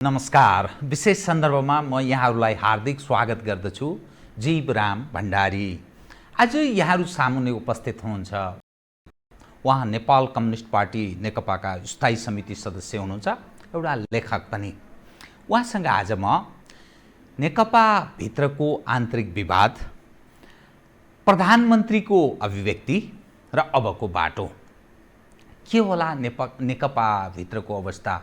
नमस्कार। विशेष सन्दर्भमा म यहाँहरूलाई हार्दिक स्वागत गर्दछु। जीवराम भण्डारी आज यहाँहरू सामुन्ने उपस्थित हुनुहुन्छ। उहाँ नेपाल कम्युनिस्ट पार्टी नेकपाका स्थायी समिति सदस्य हुनुहुन्छ, एउटा लेखक पनि। उहाँसँग आज म नेकपा भित्रको आन्तरिक विवाद, प्रधानमन्त्रीको अभिव्यक्ति र अबको बाटो के होला, नेकपा भित्रको अवस्था,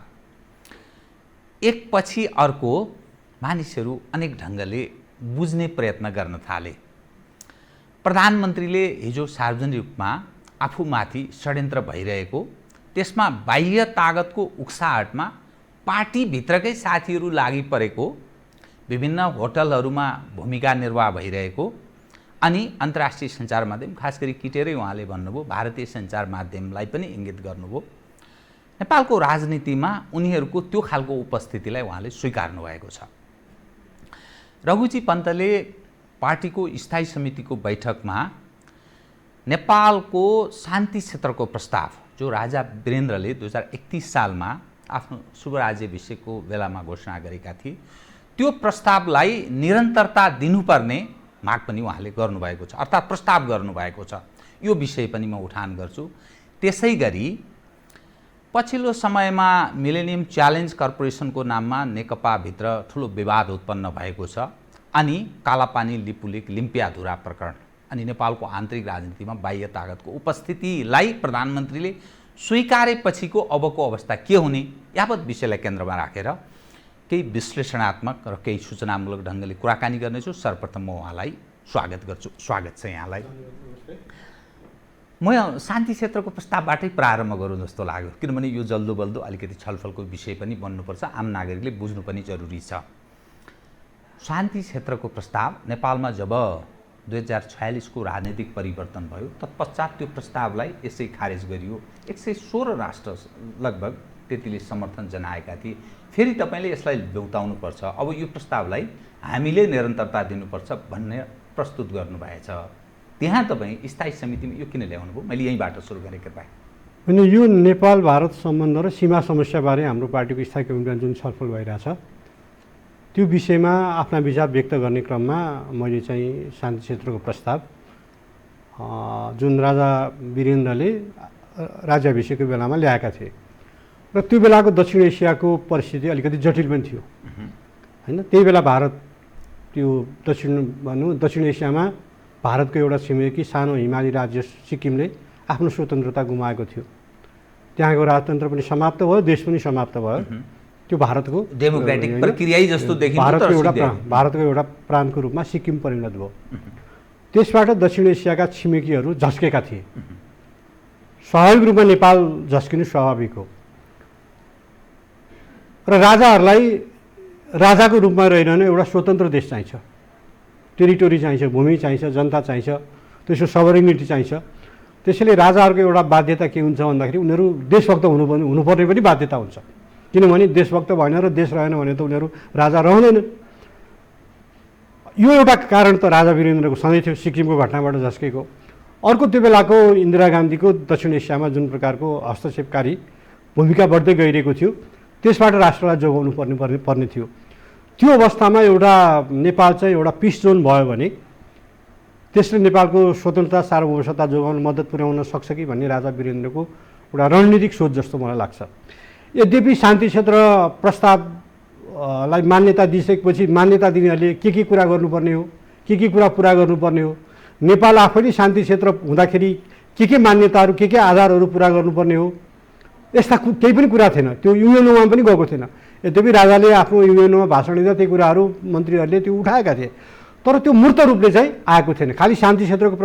एकपछि अर्को मानिसहरू अनेक ढङ्गले बुझ्ने प्रयत्न गर्न थाले। प्रधानमन्त्रीले हिजो सार्वजनिक रूपमा आफूमाथि षड्यन्त्र भइरहेको, त्यसमा बाह्य तागतको उक्साहटमा पार्टीभित्रकै साथीहरू लागि परेको, विभिन्न होटलहरूमा भूमिका निर्वाह भइरहेको, अनि अन्तर्राष्ट्रिय सञ्चार माध्यम, खास गरी किटेरै उहाँले भन्नुभयो, भारतीय सञ्चार माध्यमलाई पनि इङ्गित गर्नुभयो। नेपालको राजनीतिमा उनीहरूको त्यो खालको उपस्थितिलाई उहाँले स्वीकार्नु भएको छ। रघुजी पन्तले पार्टीको स्थायी समितिको बैठकमा नेपालको शान्ति क्षेत्रको प्रस्ताव, जो राजा वीरेन्द्रले 2031 सालमा आफ्नो शुभराज्याभिषेकको बेलामा घोषणा गरेका थिए, त्यो प्रस्तावलाई निरन्तरता दिनुपर्ने माग पनि उहाँले गर्नुभएको छ, अर्थात् प्रस्ताव गर्नुभएको छ। यो विषय पनि म उठान गर्छु। त्यसै गरी पछिल्लो समयमा मिलेनियम च्यालेन्ज कर्पोरेसनको नाममा नेकपाभित्र ठुलो विवाद उत्पन्न भएको छ, अनि कालापानी लिपुलेक लिम्पियाधुरा प्रकरण, अनि नेपालको आन्तरिक राजनीतिमा बाह्य तागतको उपस्थितिलाई प्रधानमन्त्रीले स्वीकारेपछिको अबको अवस्था के हुने, यावत विषयलाई केन्द्रमा राखेर केही विश्लेषणात्मक र केही सूचनामूलक ढङ्गले कुराकानी गर्नेछु। सर्वप्रथम म उहाँलाई स्वागत गर्छु। स्वागत छ यहाँलाई। म शान्ति क्षेत्रको प्रस्तावबाटै प्रारम्भ गरौँ जस्तो लाग्यो, किनभने यो जल्दो बल्दो अलिकति छलफलको विषय पनि बन्नुपर्छ, आम नागरिकले बुझ्नु पनि जरुरी छ। शान्ति क्षेत्रको प्रस्ताव नेपालमा जब 2046 को राजनीतिक परिवर्तन भयो, तत्पश्चात त्यो प्रस्तावलाई यसै खारेज गरियो। 116 राष्ट्र लगभग त्यतिले समर्थन जनाएका थिए। फेरि तपाईँले यसलाई बेउताउनुपर्छ, अब यो प्रस्तावलाई हामीले निरन्तरता दिनुपर्छ भन्ने प्रस्तुत गर्नुभएछ। त्यहाँ तपाईँ स्थायी समितिमा यो किन ल्याउनु भयो? मैले यहीँबाट सुरु गरेँ कृपया। अनि यो नेपाल भारत सम्बन्ध र सीमा समस्याबारे हाम्रो पार्टीको स्थायी कमिटीमा जुन छलफल भइरहेछ, त्यो विषयमा आफ्ना विचार व्यक्त गर्ने क्रममा मैले चाहिँ शान्ति क्षेत्रको प्रस्ताव जुन राजा वीरेन्द्रले राज्याभिषेकको बेलामा ल्याएका थिए, र त्यो बेलाको दक्षिण एसियाको परिस्थिति अलिकति जटिल पनि थियो हैन। त्यही बेला भारत त्यो दक्षिण एसियामा भारतको एउटा छिमेकी सानो हिमाली राज्य सिक्किमले आफ्नो स्वतन्त्रता गुमाएको थियो। त्यहाँको राजतन्त्र पनि समाप्त भयो, देश पनि समाप्त भयो। त्यो भारतको डेमोक्रेटिक प्रक्रिया जस्तो देखिन्छ। भारतको एउटा प्रान्तको रूपमा सिक्किम परिणत भयो। त्यसबाट दक्षिण एसियाका छिमेकीहरू झस्केका थिए। स्वाभाविक रूपमा नेपाल झस्किनु स्वाभाविक हो, र राजाहरूलाई राजाको रूपमा रहिरहने एउटा स्वतन्त्र देश चाहिन्छ, टेरिटोरी चाहिन्छ, भूमि चाहिन्छ, जनता चाहिन्छ, त्यसको सबरिनिटी चाहिन्छ। त्यसैले राजाहरूको एउटा बाध्यता के हुन्छ भन्दाखेरि उनीहरू देशभक्त हुनुपर्ने पनि बाध्यता हुन्छ, किनभने देशभक्त भएन र देश रहेन भने त उनीहरू राजा रहँदैन। यो एउटा कारण त राजा वीरेन्द्रको सधैँ थियो, सिक्किमको घटनाबाट झस्केको। अर्को त्यो बेलाको इन्दिरा गान्धीको दक्षिण एसियामा जुन प्रकारको हस्तक्षेपकारी भूमिका बढ्दै गइरहेको थियो, त्यसबाट राष्ट्रलाई जोगाउनु पर्ने थियो। त्यो अवस्थामा एउटा नेपाल चाहिँ एउटा पिस जोन भयो भने त्यसले नेपालको स्वतन्त्रता सार्वभौमता जोगाउन मद्दत पुर्याउन सक्छ कि भन्ने राजा वीरेन्द्रको एउटा रणनीतिक सोच जस्तो मलाई लाग्छ। यद्यपि शान्ति क्षेत्र प्रस्तावलाई मान्यता दिइसकेपछि मान्यता दिनेहरूले के कुरा गर्नुपर्ने हो, के कुरा पुरा गर्नुपर्ने हो, नेपाल आफैले शान्ति क्षेत्र हुँदाखेरि के मान्यताहरू, के आधारहरू पुरा गर्नुपर्ने हो, यस्ता केही पनि कुरा थिएन। त्यो युएनओमा पनि गएको थिएन। यद्यपि राजाले आफ्नो युएनओमा भाषण दिँदा ती कुराहरू मन्त्रीहरूले त्यो उठाएका थिए, तर त्यो मूर्त रूपले चाहिँ आएको थिएन। खालि शान्ति क्षेत्रको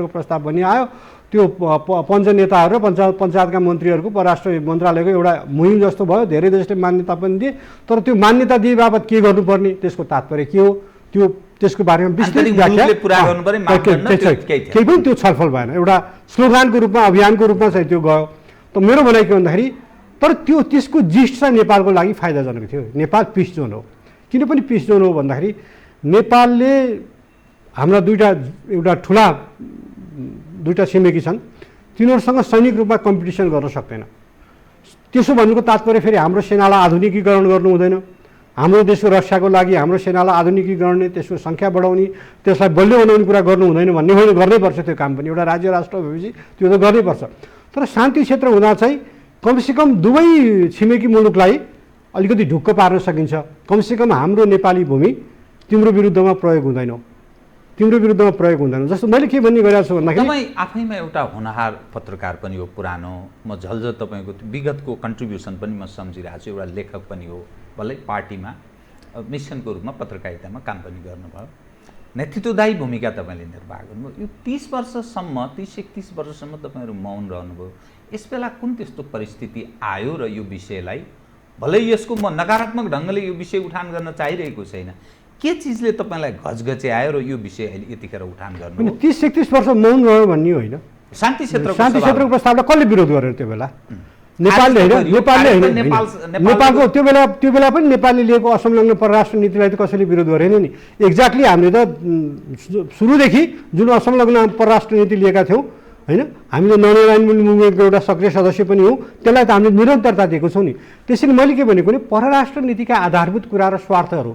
प्रस्ताव भनी आयो। त्यो पञ्च नेताहरू र पञ्चायतका मन्त्रीहरूको परराष्ट्र मन्त्रालयको एउटा मुहिम जस्तो भयो। धेरै देशले मान्यता पनि दिए, तर त्यो मान्यता दिए बापत के गर्नुपर्ने, त्यसको तात्पर्य के हो, त्यसको बारेमा विस्तृत व्याख्या केही पनि त्यो छलफल भएन। एउटा स्लोगानको रूपमा, अभियानको रूपमा चाहिँ त्यो गयो। त मेरो भनाइ के भन्दाखेरि, तर त्यसको जिस्ट चाहिँ नेपालको लागि फाइदाजनक थियो। नेपाल पिस जोन हो। किन पनि पिस जोन हो भन्दाखेरि नेपालले हाम्रा एउटा ठुला दुईटा छिमेकी छन्, तिनीहरूसँग सैनिक रूपमा कम्पिटिसन गर्न सक्दैन। त्यसो भन्नुको तात्पर्य फेरि हाम्रो सेनालाई आधुनिकीकरण गर्नु हुँदैन, हाम्रो देशको रक्षाको लागि हाम्रो सेनालाई आधुनिकीकरण, त्यसको सङ्ख्या बढाउने, त्यसलाई बलियो बनाउने कुरा गर्नु हुँदैन भन्ने होइन, गर्नैपर्छ त्यो काम पनि। एउटा राज्य राष्ट्र भएपछि त्यो त गर्नैपर्छ। तर शान्ति क्षेत्र हुँदा चाहिँ कमसेकम दुवै छिमेकी मुलुकलाई अलिकति ढुक्क पार्न सकिन्छ। कमसेकम हाम्रो नेपाली भूमि तिम्रो विरुद्धमा प्रयोग हुँदैन, तिम्रो विरुद्धमा प्रयोग हुँदैन। जस्तो मैले के भन्ने गरिरहेको छु भन्दाखेरि तपाईँ आफैमा एउटा होनहार पत्रकार पनि हो, पुरानो, म झल्झ तपाईँको विगतको कन्ट्रिब्युसन पनि म सम्झिरहेको छु, एउटा लेखक पनि हो, भलै पार्टीमा मिसनको रूपमा पत्रकारितामा काम पनि गर्नुभयो, नेतृत्वदायी भूमिका तपाईँले निर्वाह गर्नुभयो। यो 30 वर्षसम्म 30-31 वर्षसम्म तपाईँहरू मौन रहनुभयो। यस बेला कुन त्यस्तो परिस्थिति आयो र यो विषयलाई, भलै यसको म नकारात्मक ढङ्गले यो विषय उठान गर्न चाहिरहेको छैन, के चिजले तपाईँलाई घचघच्यायो र यो विषय अहिले यतिखेर उठान गर्नु? 30-31 वर्ष मौन रह्यो भन्ने होइन। शान्ति क्षेत्रको प्रस्तावलाई कसले विरोध गर्यो त्यो बेला? नेपालले होइन, नेपालको त्यो बेला पनि नेपालले लिएको असंलग्न परराष्ट्र नीतिलाई त कसैले विरोध गरेन नि। एक्ज्याक्टली हामीले त सुरुदेखि जुन असंलग्न परराष्ट्र नीति लिएका थियौँ होइन, हामीले नन एलाइनमेन्ट मुभमेन्टको एउटा सक्रिय सदस्य पनि हौँ, त्यसलाई त हामीले निरन्तरता दिएको छौँ नि। त्यसैले मैले के भनेको नि, परराष्ट्र नीतिका आधारभूत कुरा र स्वार्थहरू,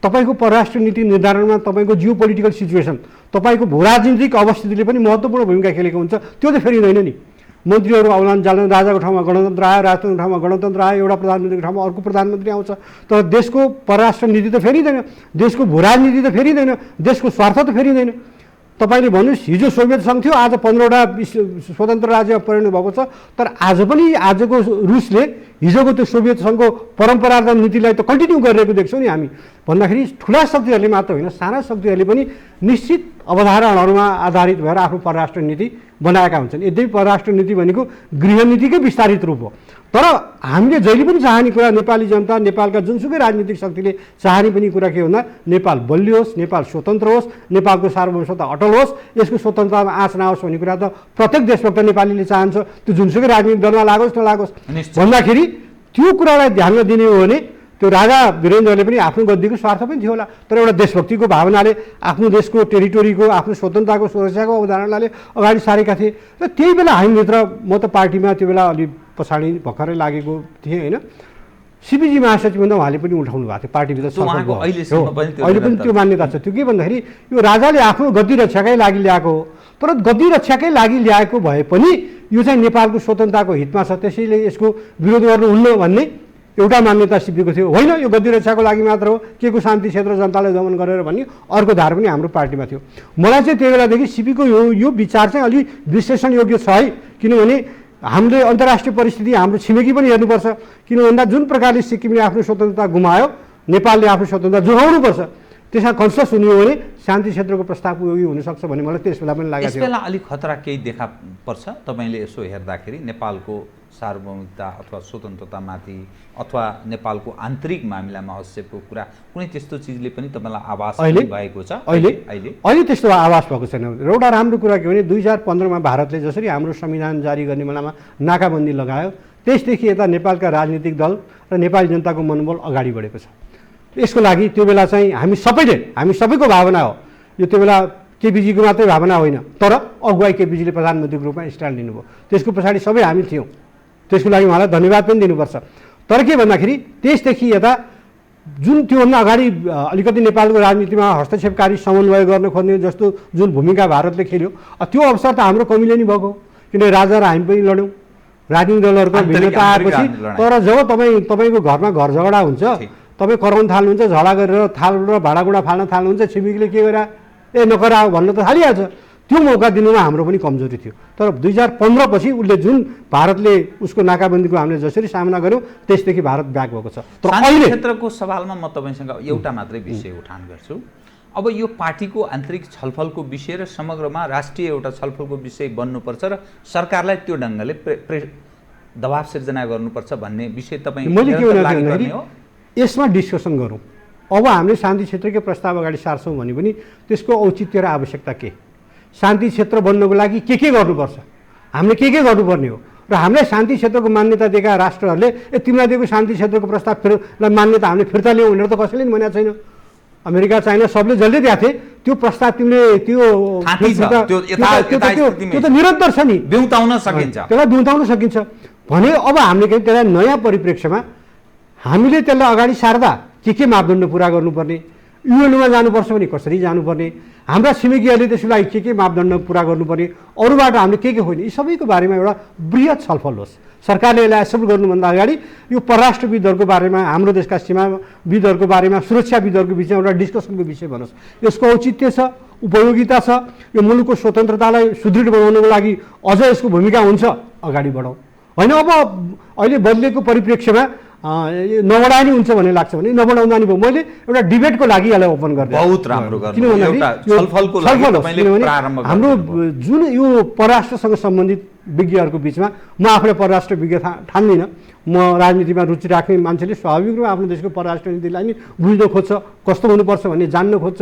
तपाईँको परराष्ट्र नीति निर्धारणमा तपाईँको जियो पोलिटिकल सिचुएसन, तपाईँको भूराजनीतिक अवस्थितिले पनि महत्त्वपूर्ण भूमिका खेलेको हुन्छ। त्यो त फेरिँदैन नि। मन्त्रीहरू आउलान् जालान्, राजाको ठाउँमा गणतन्त्र आयो, राजतन्त्रको ठाउँमा गणतन्त्र आयो, एउटा प्रधानमन्त्रीको ठाउँमा अर्को प्रधानमन्त्री आउँछ, तर देशको परराष्ट्र नीति त फेरिँदैन, देशको भूराजनीति त फेरिँदैन, देशको स्वार्थ त फेरिँदैन। तपाईँले भन्नुहोस् हिजो सोभियत सङ्घ थियो, आज 15वटा स्वतन्त्र राज्यमा परिणत भएको छ, तर आज पनि आजको रुसले हिजोको त्यो सोभियत सङ्घको परम्परागत नीतिलाई त कन्टिन्यू गरिरहेको देख्छौँ नि हामी। भन्दाखेरि ठुला शक्तिहरूले मात्र होइन, साना शक्तिहरूले पनि निश्चित अवधारणाहरूमा आधारित भएर आफ्नो परराष्ट्र नीति बनाएका हुन्छन्। यद्यपि परराष्ट्र नीति भनेको गृहनीतिकै विस्तारित रूप हो, तर हामीले जहिले पनि चाहने कुरा, नेपाली जनता, नेपालका जुनसुकै राजनीतिक शक्तिले चाहने पनि कुरा के भन्दा नेपाल बलियो होस्, नेपाल स्वतन्त्र होस्, नेपालको सार्वभौमता अटल होस्, यसको स्वतन्त्रतामा आँच नआओस् भन्ने कुरा त प्रत्येक देशभक्त नेपालीले चाहन्छ। त्यो जुनसुकै राजनीतिक दलमा लागोस् नलागोस् भन्दाखेरि त्यो कुरालाई ध्यानमा दिने हो भने त्यो राजा वीरेन्द्रले पनि आफ्नो गद्दीको स्वार्थ पनि थियो होला, तर एउटा देशभक्तिको भावनाले आफ्नो देशको टेरिटोरीको, आफ्नो स्वतन्त्रताको सुरक्षाको अवधारणाले अगाडि सारेका थिए। र त्यही बेला हामीभित्र, म त पार्टीमा त्यो बेला अलि पछाडि भर्खरै लागेको थिएँ होइन, सिपिजी महासचिवभन्दा उहाँले पनि उठाउनु भएको थियो पार्टीभित्र। अहिले पनि त्यो मान्यता छ। त्यो के भन्दाखेरि यो राजाले आफ्नो गद्दी रक्षाकै लागि ल्याएको हो, तर गद्दी रक्षाकै लागि ल्याएको भए पनि यो चाहिँ नेपालको स्वतन्त्रताको हितमा छ, त्यसैले यसको विरोध गर्नुहुन्न भन्ने एउटा मान्यता सिपीको थियो। होइन, यो गद्दी रक्षाको लागि मात्र हो, के को शान्ति क्षेत्र जनतालाई दमन गरेर भन्ने अर्को धार पनि हाम्रो पार्टीमा थियो। मलाई चाहिँ त्यही बेलादेखि सिपीको यो विचार चाहिँ अलि विश्लेषण योग्य छ है, किनभने हामीले अन्तर्राष्ट्रिय परिस्थिति, हाम्रो छिमेकी पनि हेर्नुपर्छ। किन भन्दा जुन प्रकारले सिक्किमले आफ्नो स्वतन्त्रता गुमायो, नेपालले आफ्नो स्वतन्त्रता जोगाउनुपर्छ। त्यसमा कन्सियस हुने हो भने शान्ति क्षेत्रको प्रस्ताव उपयोगी हुनसक्छ भन्ने मलाई त्यस बेला पनि लागेको थियो। यस बेला अलिक खतरा केही देखा पर्छ तपाईँले यसो हेर्दाखेरि? नेपालको सार्वभौमिकता अथवा स्वतन्त्रतामाथि अथवा नेपालको आन्तरिक मामिलामा हस्तक्षेपको कुरा, कुनै त्यस्तो चिजले पनि तपाईँलाई आभास भएको छ? अहिले त्यस्तो आभास भएको छैन। एउटा राम्रो कुरा के भने 2015मा भारतले जसरी हाम्रो संविधान जारी गर्ने बेलामा नाकाबन्दी लगायो, त्यसदेखि यता नेपालका राजनीतिक दल र नेपाली जनताको मनोबल अगाडि बढेको छ। यसको लागि त्यो बेला चाहिँ हामी सबैको भावना हो, यो त्यो बेला केपीजीको मात्रै भावना होइन, तर अगुवाई केपीजीले प्रधानमन्त्रीको रूपमा स्ट्यान्ड लिनुभयो, त्यसको पछाडि सबै हामी थियौँ। त्यसको लागि उहाँलाई धन्यवाद पनि दिनुपर्छ। तर के भन्दाखेरि त्यसदेखि यता जुन त्योभन्दा अगाडि अलिकति नेपालको राजनीतिमा हस्तक्षेपकारी समन्वय गर्न खोज्ने जस्तो जुन भूमिका भारतले खेल्यो, त्यो अवसर त हाम्रो कमिले नै भएको, किन राजा र हामी पनि लड्यौँ राजनीतिक दलहरूको भिन्नता आएपछि। तर जब तपाईँको घरमा घर झगडा हुन्छ, तपाईँ कराउन थाल्नुहुन्छ, झगडा गरेर थाल र भाँडाकुँडा फाल्न थाल्नुहुन्छ, छिमेकीले के गरा नगरा भन्न त थालिहाल्छ। त्यो मौका दिनुमा हाम्रो पनि कमजोरी थियो। तर 2015 पछि उसले जुन भारतले उसको नाकाबन्दीको हामीले जसरी सामना गऱ्यौँ, त्यसदेखि भारत ब्याक भएको छ। तर अहिले क्षेत्रको सवालमा म तपाईँसँग एउटा मात्रै विषय उठान गर्छु। अब यो पार्टीको आन्तरिक छलफलको विषय र समग्रमा राष्ट्रिय एउटा छलफलको विषय बन्नुपर्छ र सरकारलाई त्यो ढङ्गले दबाब सिर्जना गर्नुपर्छ भन्ने विषय तपाईँ मैले के भन्दाखेरि यसमा डिस्कसन गरौँ। अब हामीले शान्ति क्षेत्रकै प्रस्ताव अगाडि सार्छौँ भने पनि त्यसको औचित्य र आवश्यकता के, शान्ति क्षेत्र बन्नको लागि के गर्नुपर्छ, हामीले के गर्नुपर्ने हो, र हामीलाई शान्ति क्षेत्रको मान्यता दिएका राष्ट्रहरूले तिमीलाई दिएको शान्ति क्षेत्रको प्रस्तावलाई मान्यता हामीले फिर्ता ल्याउँ भनेर त कसैले पनि भनेको छैन। अमेरिका, चाइना सबले जसले दिएको थिए त्यो प्रस्ताव तिमीले त्यो त निरन्तर छ नि, बिउताउन सकिन्छ, त्यसलाई बिउताउन सकिन्छ। भने अब हामीले के त्यसलाई नयाँ परिप्रेक्ष्यमा हामीले त्यसलाई अगाडि सार्दा के मापदण्ड पुरा गर्नुपर्ने, युएनमा जानुपर्छ भने कसरी जानुपर्ने, हाम्रा छिमेकीहरूले त्यसको लागि के मापदण्ड पुरा गर्नुपर्ने, अरूबाट हामीले के होइन, यी सबैको बारेमा एउटा बृहत छलफल होस्। सरकारले यसलाई एक्सेप्ट गर्नुभन्दा अगाडि यो परराष्ट्रविदहरूको बारेमा, हाम्रो देशका सीमाविदहरूको बारेमा, सुरक्षाविदहरूको बिचमा एउटा डिस्कसनको विषय बनोस्। यसको औचित्य छ, उपयोगिता छ, यो मुलुकको स्वतन्त्रतालाई सुदृढ बनाउनको लागि अझ यसको भूमिका हुन्छ, अगाडि बढाउँ। होइन अब अहिले बदलेको परिप्रेक्ष्यमा नबढाए नि हुन्छ भन्ने लाग्छ भने नबढाउँदा नि भयो। मैले एउटा डिबेटको लागि यसलाई ओपन गर्दै बहुत राम्रो किनभने हाम्रो जुन यो परराष्ट्रसँग सम्बन्धित विज्ञहरूको बिचमा, म आफूलाई परराष्ट्र विज्ञ ठान्दिनँ, म राजनीतिमा रुचि राख्ने मान्छेले स्वाभाविक रूपमा आफ्नो देशको परराष्ट्र नीतिलाई नि बुझ्न खोज्छ, कस्तो हुनुपर्छ भन्ने जान्न खोज्छ,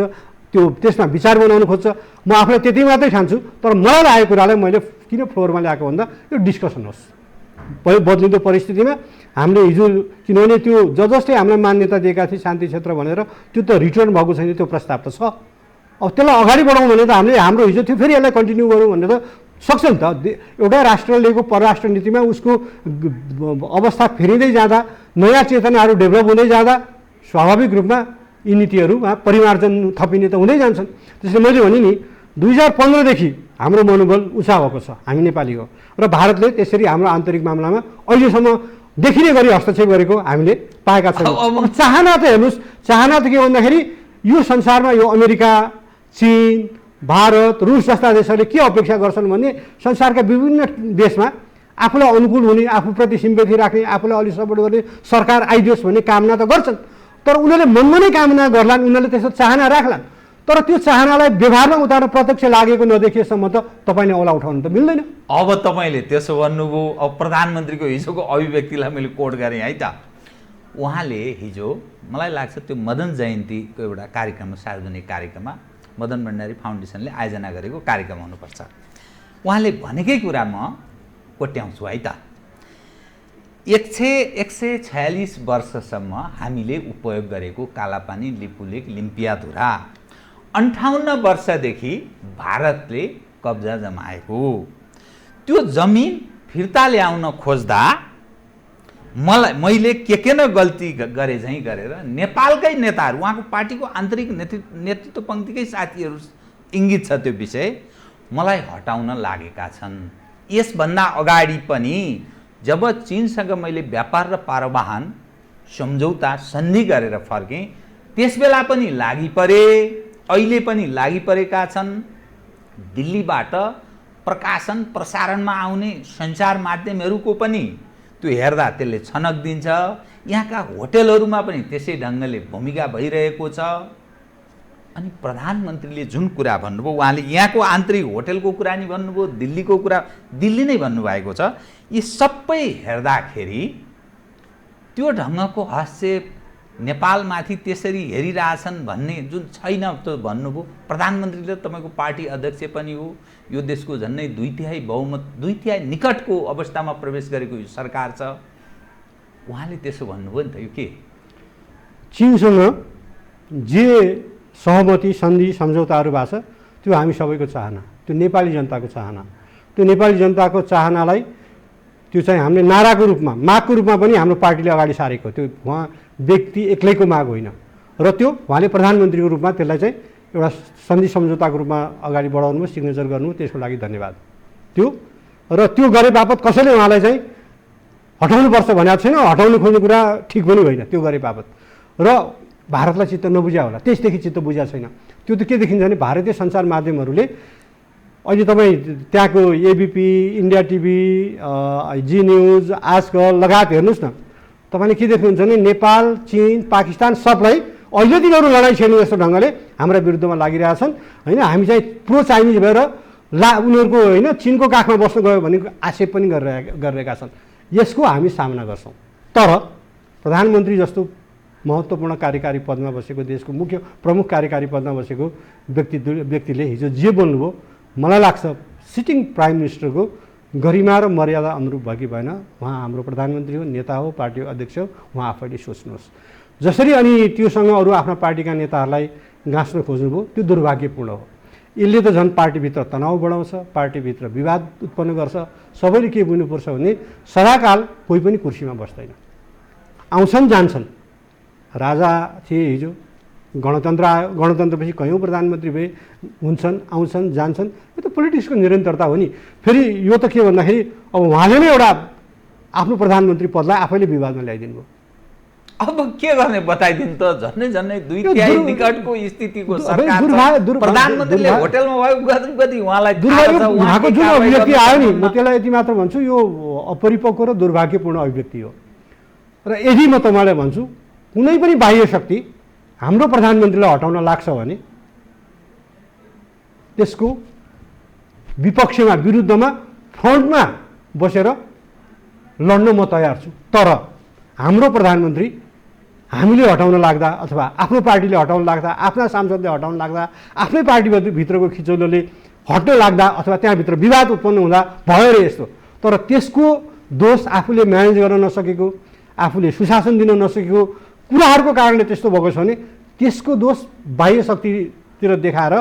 त्यो त्यसमा विचार बनाउन खोज्छ। म आफूलाई त्यति मात्रै ठान्छु, तर मलाई लागेको कुरालाई मैले किन फ्लोरमा ल्याएको भन्दा यो डिस्कसन होस्। बदलिँदो परिस्थितिमा हामीले हिजो, किनभने त्यो जसले हामीलाई मान्यता दिएका थिए शान्ति क्षेत्र भनेर, त्यो त रिटर्न भएको छैन, त्यो प्रस्ताव त छ। अब त्यसलाई अगाडि बढाउँ भने त हामीले हाम्रो हिजो थियो फेरि यसलाई कन्टिन्यू गरौँ भन्ने त सक्छ नि त। एउटा राष्ट्रले परराष्ट्र नीतिमा उसको अवस्था फेरिँदै जाँदा, नयाँ चेतनाहरू डेभलप हुँदै जाँदा स्वाभाविक रूपमा यी नीतिहरूमा परिमार्जन थपिने त हुँदै जान्छन्। त्यसले मैले भने नि 2015 देखि हाम्रो मनोबल उचा भएको छ, हामी नेपाली हो, र भारतले त्यसरी हाम्रो आन्तरिक मामलामा अहिलेसम्म देखिने गरी हस्तक्षेप गरेको हामीले पाएका छौँ। चाहना त हेर्नुहोस्, चाहना त के भन्दाखेरि यो संसारमा यो अमेरिका, चीन, भारत, रुस जस्ता देशहरूले के अपेक्षा गर्छन् भने संसारका विभिन्न देशमा आफूलाई अनुकूल हुने, आफूप्रति सिम्पेथी राख्ने, आफूलाई अलिक सपोर्ट गर्ने सरकार आइदियोस् भन्ने कामना त गर्छन्, तर उनीहरूले मनमा नै कामना गर्लान्, उनीहरूले त्यस्तो चाहना राख्लान्, तर त्यो चाहनालाई व्यवहारमा उतार्न प्रत्यक्ष लागेको नदेखिएसम्म त तपाईँले औला उठाउनु त मिल्दैन। अब तपाईँले त्यसो भन्नुभयो। अब प्रधानमन्त्रीको हिजोको अभिव्यक्तिलाई मैले कोट गरेँ है त। उहाँले हिजो मलाई लाग्छ त्यो मदन जयन्तीको एउटा कार्यक्रम, सार्वजनिक कार्यक्रममा मदन भण्डारी फाउन्डेसनले आयोजना गरेको कार्यक्रम हुनुपर्छ, उहाँले भनेकै कुरा म कोट्याउँछु है त। 146 वर्षसम्म हामीले उपयोग गरेको कालापानी, लिपुलेक, लिम्पियाधुरा 58 वर्षदेखि भारतले कब्जा जमाएको त्यो जमिन फिर्ता ल्याउन खोज्दा मैले के न गल्ती गरे झैँ गरेर नेपालकै नेताहरू, उहाँको पार्टीको आन्तरिक नेतृत्व पङ्क्तिकै साथीहरू इङ्गित छ त्यो विषय, मलाई हटाउन लागेका छन्। यसभन्दा अगाडि पनि जब चीनसँग मैले व्यापार र पारवाहन सम्झौता सन्धि गरेर फर्केँ, त्यसबेला पनि लागि परे, अहिले पनि लागि परेका छन्। दिल्लीबाट प्रकाशन प्रसारणमा आउने सञ्चार माध्यमहरूको पनि त्यो हेर्दा त्यसले छनक दिन्छ। यहाँका होटेलहरूमा पनि त्यसै ढङ्गले भूमिका भइरहेको छ। अनि प्रधानमन्त्रीले जुन कुरा भन्नुभयो, उहाँले यहाँको आन्तरिक होटेलको कुरा नि भन्नुभयो, दिल्लीको कुरा दिल्ली नै भन्नुभएको छ। यी सबै हेर्दाखेरि त्यो ढङ्गको हस्तक्षेप नेपालमाथि त्यसरी हेरिरहेछन् भन्ने जुन छैन त्यो भन्नुभयो। प्रधानमन्त्रीले तपाईँको पार्टी अध्यक्ष पनि हो, यो देशको झन्डै 2/3 बहुमत, 2/3 निकटको अवस्थामा प्रवेश गरेको यो सरकार छ, उहाँले त्यसो भन्नुभयो नि त। यो के चीनसँग जे सहमति, सन्धि, सम्झौताहरू भएको छ त्यो हामी सबैको चाहना, त्यो नेपाली जनताको चाहना, त्यो नेपाली जनताको चाहनालाई त्यो चाहिँ हामीले नाराको रूपमा, मागको रूपमा पनि हाम्रो पार्टीले अगाडि सारेको, त्यो उहाँ व्यक्ति एक्लैको माग होइन, र त्यो उहाँले प्रधानमन्त्रीको रूपमा त्यसलाई चाहिँ एउटा सन्धि सम्झौताको रूपमा अगाडि बढाउनु, सिग्नेचर गर्नु, त्यसको लागि धन्यवाद। त्यो र त्यो गरे बापत कसैले उहाँलाई चाहिँ हटाउनुपर्छ भनेको छैन, हटाउनु खोज्ने कुरा ठिक पनि होइन त्यो गरे बापत। र भारतलाई चित्त नबुझ्या होला, त्यसदेखि चित्त बुझ्या छैन। त्यो त के देखिन्छ भने भारतीय सञ्चार माध्यमहरूले अहिले तपाईँ त्यहाँको एबिपी, इन्डिया टिभी, जी न्युज, आजकल लगायत हेर्नुहोस् न, तपाईँले के देख्नुहुन्छ भने नेपाल, चीन, पाकिस्तान सबलाई अहिले तिनीहरू लडाइँ छेड्ने जस्तो ढङ्गले हाम्रा विरुद्धमा लागिरहेछन् होइन। हामी चाहिँ प्रो चाइनिज भएर उनीहरूको होइन चीनको काखमा बस्नु गयो भन्ने आक्षेप पनि गरिरहेका छन्। यसको हामी सामना गर्छौँ, तर प्रधानमन्त्री जस्तो महत्त्वपूर्ण कार्यकारी पदमा बसेको, देशको मुख्य प्रमुख कार्यकारी पदमा बसेको व्यक्तिले हिजो जे बोल्नुभयो, मलाई लाग्छ सिटिङ प्राइम मिनिस्टरको गरिमा र मर्यादा अनुरूप भयो कि भएन। उहाँ हाम्रो प्रधानमन्त्री हो, नेता हो, पार्टी अध्यक्ष हो, उहाँ आफैले सोच्नुहोस्। जसरी अनि त्योसँग अरू आफ्ना पार्टीका नेताहरूलाई गाँच्न खोज्नुभयो त्यो दुर्भाग्यपूर्ण हो। यसले त झन् पार्टीभित्र तनाव बढाउँछ, पार्टीभित्र विवाद उत्पन्न गर्छ। सबैले के बुझ्नुपर्छ भने सदाकाल कोही पनि कुर्सीमा बस्दैन, आउँछन् जान्छन्। राजा थिए हिजो, गणतन्त्र आयो, गणतन्त्रपछि कयौँ प्रधानमन्त्री भए, हुन्छन् आउँछन् जान्छन्। यो त पोलिटिक्सको निरन्तरता हो नि। फेरि यो त के भन्दाखेरि अब उहाँले नै एउटा आफ्नो प्रधानमन्त्री पदलाई आफैले विवादमा ल्याइदिनु भयो। अब के गर्ने बताइदिनु त, झन्डै 2/3 निकटको स्थितिको सरकार प्रधानमन्त्रीले होटलमा भयो गति उहाँलाई उहाँको जुन अभिव्यक्ति आयो नि, म त्यसलाई यति मात्र भन्छु, यो अपरिपक्व र दुर्भाग्यपूर्ण अभिव्यक्ति हो। र यदि म तपाईँलाई भन्छु कुनै पनि बाह्य शक्ति हाम्रो प्रधानमन्त्रीलाई हटाउन लाग्छ भने त्यसको विपक्षमा विरुद्धमा फ्रन्टमा बसेर लड्न म तयार छु। तर हाम्रो प्रधानमन्त्री हामीले हटाउन लाग्दा अथवा आफ्नो पार्टीले हटाउन लाग्दा, आफ्ना सांसदले हटाउन लाग्दा, आफ्नै पार्टीभित्रको खिचौलोले हट्न लाग्दा अथवा त्यहाँभित्र विवाद उत्पन्न हुँदा भयो रे यस्तो। तर त्यसको दोष आफूले म्यानेज गर्न नसकेको, आफूले सुशासन दिन नसकेको कुराहरूको कारणले त्यस्तो भएको छ भने त्यसको दोष बाह्य शक्तितिर देखाएर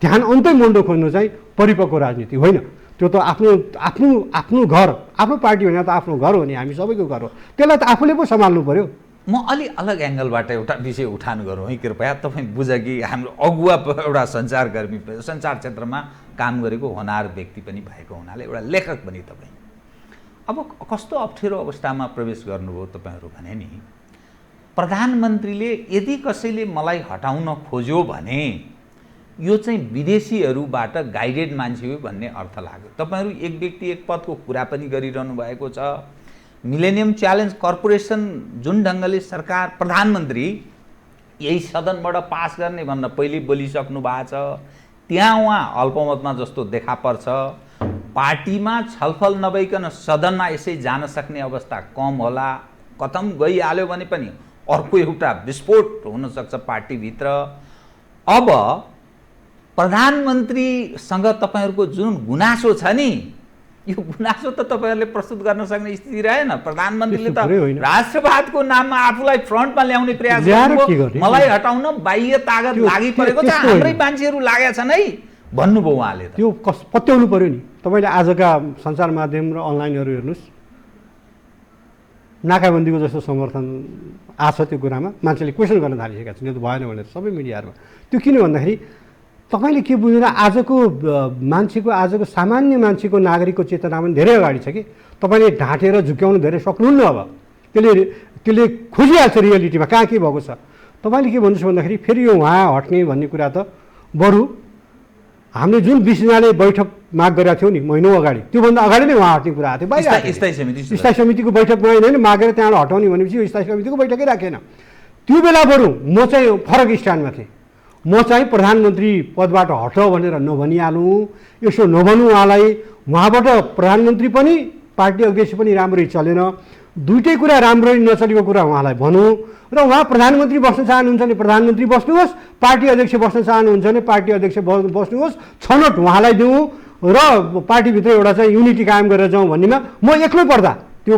ध्यान अन्तै मोन्डो खोज्नु चाहिँ परिपक्व राजनीति होइन। त्यो त आफ्नो घर, आफ्नो पार्टी भने त आफ्नो घर हो नि, हामी सबैको घर हो, त्यसलाई त आफूले पो सम्हाल्नु पर्यो। म अलि अलग एङ्गलबाट एउटा विषय उठान गरौँ है कृपया। तपाईँ बुझ कि हाम्रो अगुवा एउटा सञ्चारकर्मी, सञ्चार क्षेत्रमा काम गरेको होनार व्यक्ति पनि भएको हुनाले एउटा लेखक पनि तपाईँ। अब कस्तो अप्ठ्यारो अवस्थामा प्रवेश गर्नुभयो तपाईँहरू भने नि, प्रधानमन्त्रीले यदि कसैले मलाई हटाउन खोज्यो भने यो चाहिँ विदेशीहरूबाट गाइडेड मान्छे हो भन्ने अर्थ लाग्यो। तपाईँहरू एक व्यक्ति एक पदको कुरा पनि गरिरहनु भएको छ। मिलेनियम च्यालेन्ज कर्पोरेसन जुन ढङ्गले सरकार प्रधानमन्त्री यही सदनबाट पास गर्ने भन्न पहिले बोलिसक्नु भएको छ, त्यहाँ उहाँ अल्पमतमा जस्तो देखा पर्छ। पार्टीमा छलफल नभइकन सदनमा यसै जान सक्ने अवस्था कम होला। कथम गइहाल्यो भने पनि अर्को एउटा विस्फोट हुनसक्छ पार्टीभित्र। अब प्रधानमन्त्रीसँग तपाईँहरूको जुन गुनासो छ नि, यो गुनासो त तपाईँहरूले प्रस्तुत गर्न सक्ने स्थिति रहेन। प्रधानमन्त्रीले त राष्ट्रवादको नाममा आफूलाई फ्रन्टमा ल्याउने प्रयास गर्नुभयो, मलाई हटाउन बाह्य तागत लागि परेको छ, हाम्रै मान्छेहरू लागेका छन् है भन्नुभयो उहाँले। त्यो पत्याउनु पर्यो नि। तपाईँले आजका सञ्चार माध्यम र अनलाइनहरू हेर्नुहोस्, नाकाबन्दीको जस्तो समर्थन आछ त्यो कुरामा मान्छेले क्वेसन गर्न थालिसकेका छन्, यो त भएन भनेर सबै मिडियाहरूमा। त्यो किन भन्दाखेरि तपाईँले के बुझ्दैन, आजको मान्छेको, आजको सामान्य मान्छेको, नागरिकको चेतना पनि धेरै अगाडि छ कि तपाईँले ढाँटेर झुक्याउनु धेरै सक्नुहुन्न। अब त्यसले खोजिहाल्छ रियालिटीमा कहाँ के भएको छ। तपाईँले के भन्नुहोस् भन्दाखेरि फेरि यो उहाँ हट्ने भन्ने कुरा त बरु हामीले जुन 20 जनाले बैठक माग गरेका थियौँ नि महिनौँ अगाडि, त्योभन्दा अगाडि नै उहाँ हट्ने कुरा आएको थियो। स्थायी समितिको बैठक बनाएन, मागेर त्यहाँबाट हटाउने भनेपछि यो स्थायी समितिको बैठकै राखेन। त्यो बेला बरु म चाहिँ फरक स्ट्यान्डमा थिएँ। म चाहिँ प्रधानमन्त्री पदबाट हटाऊ भनेर नभनिहालौँ, यसो नभनौँ उहाँलाई। उहाँबाट प्रधानमन्त्री पनि पार्टी अध्यक्ष पनि राम्ररी चलेन, दुइटै कुरा राम्ररी नचलेको कुरा उहाँलाई भनौँ। र उहाँ प्रधानमन्त्री बस्न चाहनुहुन्छ भने प्रधानमन्त्री बस्नुहोस्, पार्टी अध्यक्ष बस्न चाहनुहुन्छ भने पार्टी अध्यक्ष बस्नुहोस्, छनौट उहाँलाई दिउँ र पार्टीभित्र एउटा चाहिँ युनिटी कायम गरेर जाउँ भन्नेमा म एक्लै पर्दा त्यो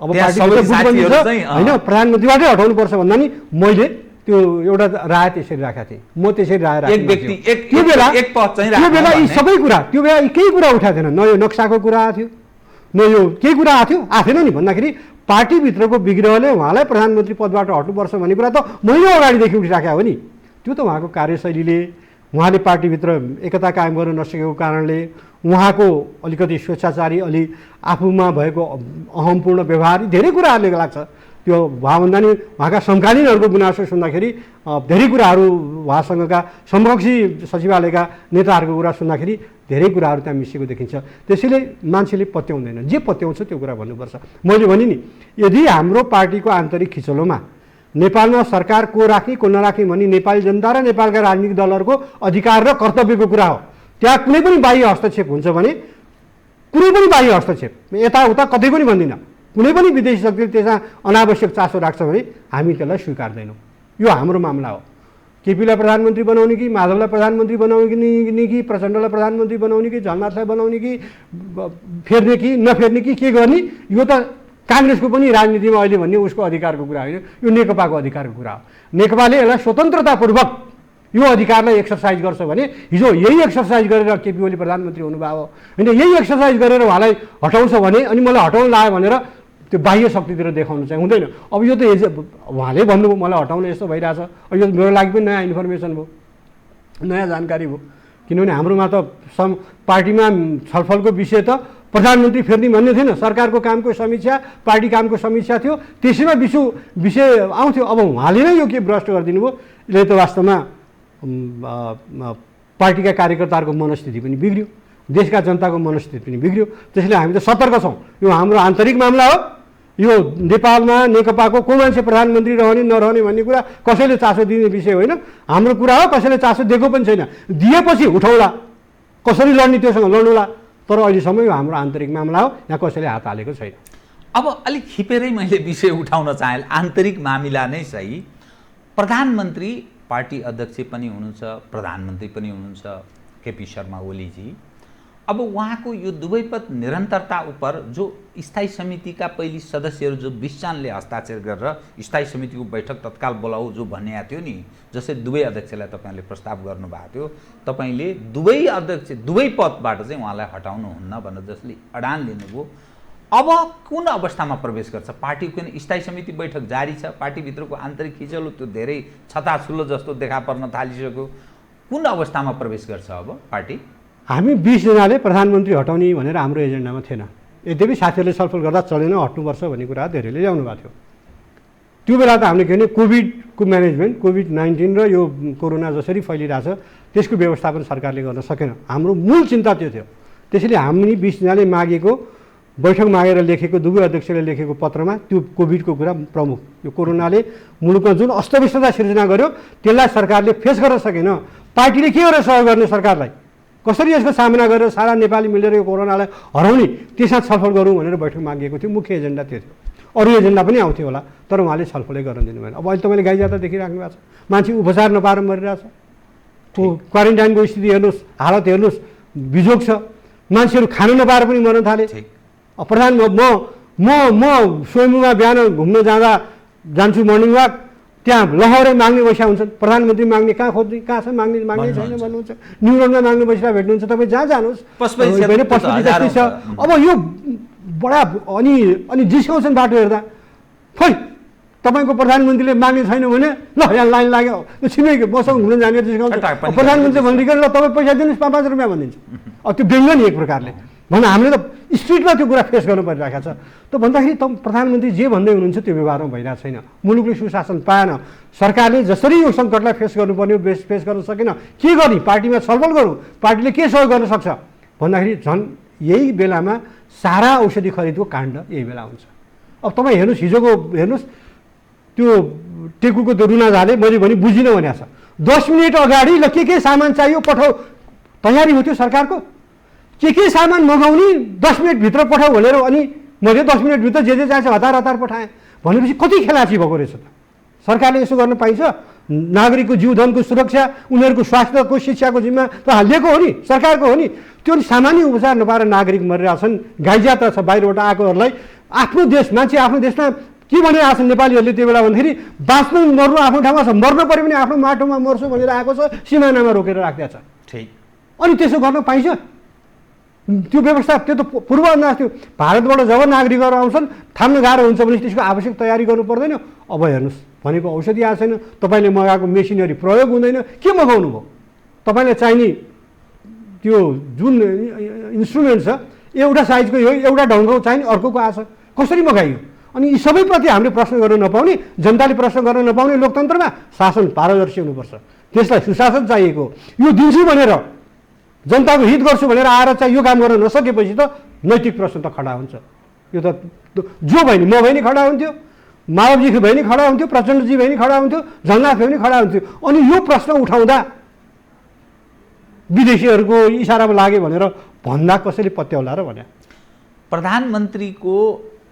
अब पार्टीभित्र होइन प्रधानमन्त्रीबाटै हटाउनुपर्छ भन्दा नि मैले त्यो एउटा राय त्यसरी राखेको थिएँ। म त्यसरी राय राखेको त्यो बेला यी सबै कुरा, त्यो बेला केही कुरा उठाएको थिएन। न यो नक्साको कुरा आएको थियो, न यो केही कुरा आएको थिएन नि। भन्दाखेरि पार्टीभित्रको विग्रहले उहाँलाई प्रधानमन्त्री पदबाट हट्नुपर्छ भन्ने कुरा त महिनौ अगाडिदेखि उठिराखेको हो नि। त्यो त उहाँको कार्यशैलीले, उहाँले पार्टीभित्र एकता कायम गर्न नसकेको कारणले, उहाँको अलिकति स्वेच्छाचारी, अलि आफूमा भएको अहमपूर्ण व्यवहार, धेरै कुराहरूले लाग्छ। त्यो उहाँभन्दा नि उहाँका समकालीनहरूको गुनासो सुन्दाखेरि धेरै कुराहरू, उहाँसँगका समकक्षी सचिवालयका नेताहरूको कुरा सुन्दाखेरि धेरै कुराहरू त्यहाँ मिसिएको देखिन्छ। त्यसैले मान्छेले पत्याउँदैन, जे पत्याउँछ त्यो कुरा भन्नुपर्छ। मैले भने नि, यदि हाम्रो पार्टीको आन्तरिक खिचलोमा नेपालमा सरकार को राख्ने को नराख्ने भन्ने नेपाली जनता र नेपालका राजनीतिक दलहरूको अधिकार र कर्तव्यको कुरा हो। त्यहाँ कुनै पनि बाह्य हस्तक्षेप हुन्छ भने, कुनै पनि बाह्य हस्तक्षेप यताउता कतै पनि भन्दिनँ, कुनै पनि विदेशी शक्तिले त्यसमा अनावश्यक चासो राख्छ भने हामी त्यसलाई स्वीकार्दैनौँ। यो हाम्रो मामला हो। केपीलाई प्रधानमन्त्री बनाउने कि माधवलाई प्रधानमन्त्री बनाउने कि प्रचण्डलाई प्रधानमन्त्री बनाउने कि झलनाथलाई बनाउने कि फेर्ने कि नफेर्ने कि के गर्ने, यो त काङ्ग्रेसको पनि राजनीतिमा अहिले भन्ने उसको अधिकारको कुरा होइन, यो नेकपाको अधिकारको कुरा हो। नेकपाले यसलाई स्वतन्त्रतापूर्वक यो अधिकारलाई एक्सर्साइज गर्छ भने हिजो यही एक्सर्साइज गरेर केपी ओली प्रधानमन्त्री हुनुभयो होइन, यही एक्सर्साइज गरेर उहाँलाई हटाउँछ भने अनि मलाई हटाउन लाग्यो भनेर त्यो बाह्य शक्तितिर देखाउनु चाहिँ हुँदैन। अब यो त उहाँले भन्नुभयो मलाई हटाउन यस्तो भइरहेछ, अब यो मेरो लागि पनि नयाँ इन्फर्मेसन भयो, नयाँ जानकारी भयो। किनभने हाम्रोमा त पार्टीमा छलफलको विषय त प्रधानमन्त्री फेर्ने भन्ने थिएन, सरकारको कामको समीक्षा, पार्टी कामको समीक्षा थियो, त्यसैमा विषय आउँथ्यो। अब उहाँले नै यो के भ्रष्ट गरिदिनु भयो, यसले त वास्तवमा पार्टीका कार्यकर्ताहरूको मनस्थिति पनि बिग्रियो, देशका जनताको मनस्थिति पनि बिग्रियो। त्यसैले हामी त सतर्क छौँ। यो हाम्रो आन्तरिक मामला हो। यो नेपालमा नेकपाको को मान्छे प्रधानमन्त्री रहने नरहने भन्ने कुरा कसैले चासो दिने विषय होइन, हाम्रो कुरा हो। कसैले चासो दिएको पनि छैन, दिएपछि उठाउला, कसरी लड्ने त्योसँग लड्नुला। तर अहिलेसम्म यो हाम्रो आन्तरिक मामला हो, यहाँ कसैले हात हालेको छैन। अब अलिक खिपेरै मैले विषय उठाउन चाहे, आन्तरिक मामिला नै सही। प्रधानमन्त्री पार्टी अध्यक्ष पनि हुनुहुन्छ, प्रधानमन्त्री पनि हुनुहुन्छ केपी शर्मा ओलीजी। अब उहाँको यो दुवै पद निरन्तरता उपर जो स्थायी समितिका पहिले सदस्यहरू जो 20 जनले हस्ताक्षर गरेर स्थायी समितिको बैठक तत्काल बोलाऊ जो भन्ने थियो नि, जसै दुवै अध्यक्षलाई तपाईँले प्रस्ताव गर्नुभएको थियो, तपाईँले दुवै अध्यक्ष दुवै पदबाट चाहिँ उहाँलाई हटाउनुहुन्न भनेर जसले अडान लिनुभयो, अब कुन अवस्थामा प्रवेश गर्छ पार्टीको? किन स्थायी समिति बैठक जारी छ, पार्टीभित्रको आन्तरिक खिचलो त्यो धेरै छताछुल्लो जस्तो देखा पर्न थालिसक्यो, कुन अवस्थामा प्रवेश गर्छ अब पार्टी? हामी 20 जनाले प्रधानमन्त्री हटाउने भनेर हाम्रो एजेन्डामा थिएन। यद्यपि साथीहरूले छलफल गर्दा चलेन, हट्नुपर्छ भन्ने कुरा धेरैले ल्याउनु भएको थियो। त्यो बेला त हामीले के भने कोभिडको म्यानेजमेन्ट, कोभिड-19 र यो कोरोना जसरी फैलिरहेछ त्यसको व्यवस्थापन सरकारले गर्न सकेन। हाम्रो मूल चिन्ता त्यो थियो। त्यसैले हामी 20 जनाले मागेको, बैठक मागेर लेखेको, दुवै अध्यक्षले लेखेको पत्रमा त्यो कोभिडको कुरा प्रमुख, यो कोरोनाले मुलुकमा जुन अस्तव्यस्तता सिर्जना गर्यो त्यसलाई सरकारले फेस गर्न सकेन। पार्टीले के गरेर सहयोग गर्ने सरकारलाई, कसरी यसको सामना गरेर सारा नेपाली मिलेर यो कोरोनालाई हराउने, त्यसमा छलफल गरौँ भनेर बैठक मागिएको थियो। मुख्य एजेन्डा त्यो थियो। अरू एजेन्डा पनि आउँथ्यो होला, तर उहाँले छलफलै गर्न दिनु भएन। अब अहिले तपाईँले गाईजात्रा देखिराख्नु भएको छ, मान्छे उपचार नपाएर मरिरहेछ, क्वारेन्टाइनको स्थिति हेर्नुहोस्, हालत हेर्नुहोस्, बिजोग छ, मान्छेहरू खान नपाएर पनि मर्न थाले। प्रधान म स्वयम्भूमा बिहान घुम्न जान्छु मर्निङ वाक, त्यहाँ लहरै माग्ने पैसा हुन्छ, प्रधानमन्त्री माग्ने कहाँ खोज्ने, कहाँ छ माग्ने छैन भन्नुहुन्छ, न्युरोनमा माग्ने पैसा भेट्नुहुन्छ, तपाईँ जहाँ जानुहोस् पशुपति जस्तै छ। अब यो बडा अनि जिस्काउँछन् बाटो हेर्दा, खोइ तपाईँको प्रधानमन्त्रीले माग्ने छैन भने ल यहाँ लाइन लाग्यो, छिमेकी मसँग घुम्न जाने जिस्काउँछ, प्रधानमन्त्री भनिदिकन ल तपाईँ पैसा दिनुहोस् 5-5 रुपियाँ भनिदिन्छ। अब त्यो व्यङ्ग नि एक प्रकारले भन्दा हामीले त स्ट्रिटमा त्यो कुरा फेस गर्नु परिरहेको छ। त भन्दाखेरि प्रधानमन्त्री जे भन्दै हुनुहुन्छ त्यो व्यवहारमा भइरहेको छैन, मुलुकले सुशासन पाएन, सरकारले जसरी यो सङ्कटलाई फेस गर्नुपर्ने फेस गर्न सकेन। के गर्ने, पार्टीमा छलफल गरौँ, पार्टीले के सहयोग गर्न सक्छ भन्दाखेरि झन् यही बेलामा सारा औषधि खरिदको काण्ड यही बेला हुन्छ। अब तपाईँ हेर्नुहोस्, हिजोको हेर्नुहोस् त्यो टेकुको त्यो रुना झाले मैले भने बुझिनँ भनेको छ, 10 मिनट अगाडि ल के सामान चाहियो पठाऊ, तयारी हो त्यो सरकारको, के सामान मगाउने 10 मिनटभित्र पठाऊ भनेर, अनि मैले 10 मिनटभित्र जे चाहिन्छ हतार पठाएँ भनेपछि कति खेलाची भएको रहेछ त। सरकारले यसो गर्न पाइन्छ? नागरिकको जीवधनको सुरक्षा, उनीहरूको स्वास्थ्यको शिक्षाको जिम्मा त लिएको हो नि, सरकारको हो नि। त्यो सामान्य उपचार नपाएर नागरिक मरिरहेछन्, गाईजात्रा छ बाहिरबाट आएकोहरूलाई। आफ्नो देश, मान्छे आफ्नो देशमा के भनिरहेको छ नेपालीहरूले त्यो बेला भन्दाखेरि बाँच्नु मर्नु आफ्नो ठाउँमा छ, मर्नु पऱ्यो भने आफ्नो माटोमा मर्छु भनेर आएको छ, सिमानामा रोकेर राख्दैछ। अनि त्यसो गर्न पाइन्छ? त्यो व्यवस्था त्यो त पूर्व अन्दाज थियो। भारतबाट जब नागरिकहरू आउँछन् थाम्न गाह्रो हुन्छ भने त्यसको आवश्यक तयारी गर्नु पर्दैन। अब हेर्नुहोस्, भनेको औषधि आएको छैन, तपाईँले मगाएको मेसिनरी प्रयोग हुँदैन, के मगाउनु भयो? तपाईँलाई चाहिने त्यो जुन इन्स्ट्रुमेन्ट छ एउटा साइजको यो, एउटा ढङ्गको चाहिने अर्कोको आछ, कसरी मगाइयो? अनि यी सबैप्रति हामीले प्रश्न गर्न नपाउने, जनताले प्रश्न गर्न नपाउने लोकतन्त्रमा शासन पारदर्शी हुनुपर्छ, त्यसलाई सुशासन चाहिएको। यो दिन्छु भनेर जनताको हित गर्छु भनेर आएर चाहिँ यो काम गर्न नसकेपछि त नैतिक प्रश्न त खडा हुन्छ। यो त जो भयो नि, म भए नि खडा हुन्थ्यो, माधवजी भए नि खडा हुन्थ्यो, प्रचण्डजी भए नि खडा हुन्थ्यो, झलनाथ भए नि खडा हुन्थ्यो। अनि यो प्रश्न उठाउँदा विदेशीहरूको इसारामा लाग्यो भनेर भन्दा कसैले पत्याउला र भने? प्रधानमन्त्रीको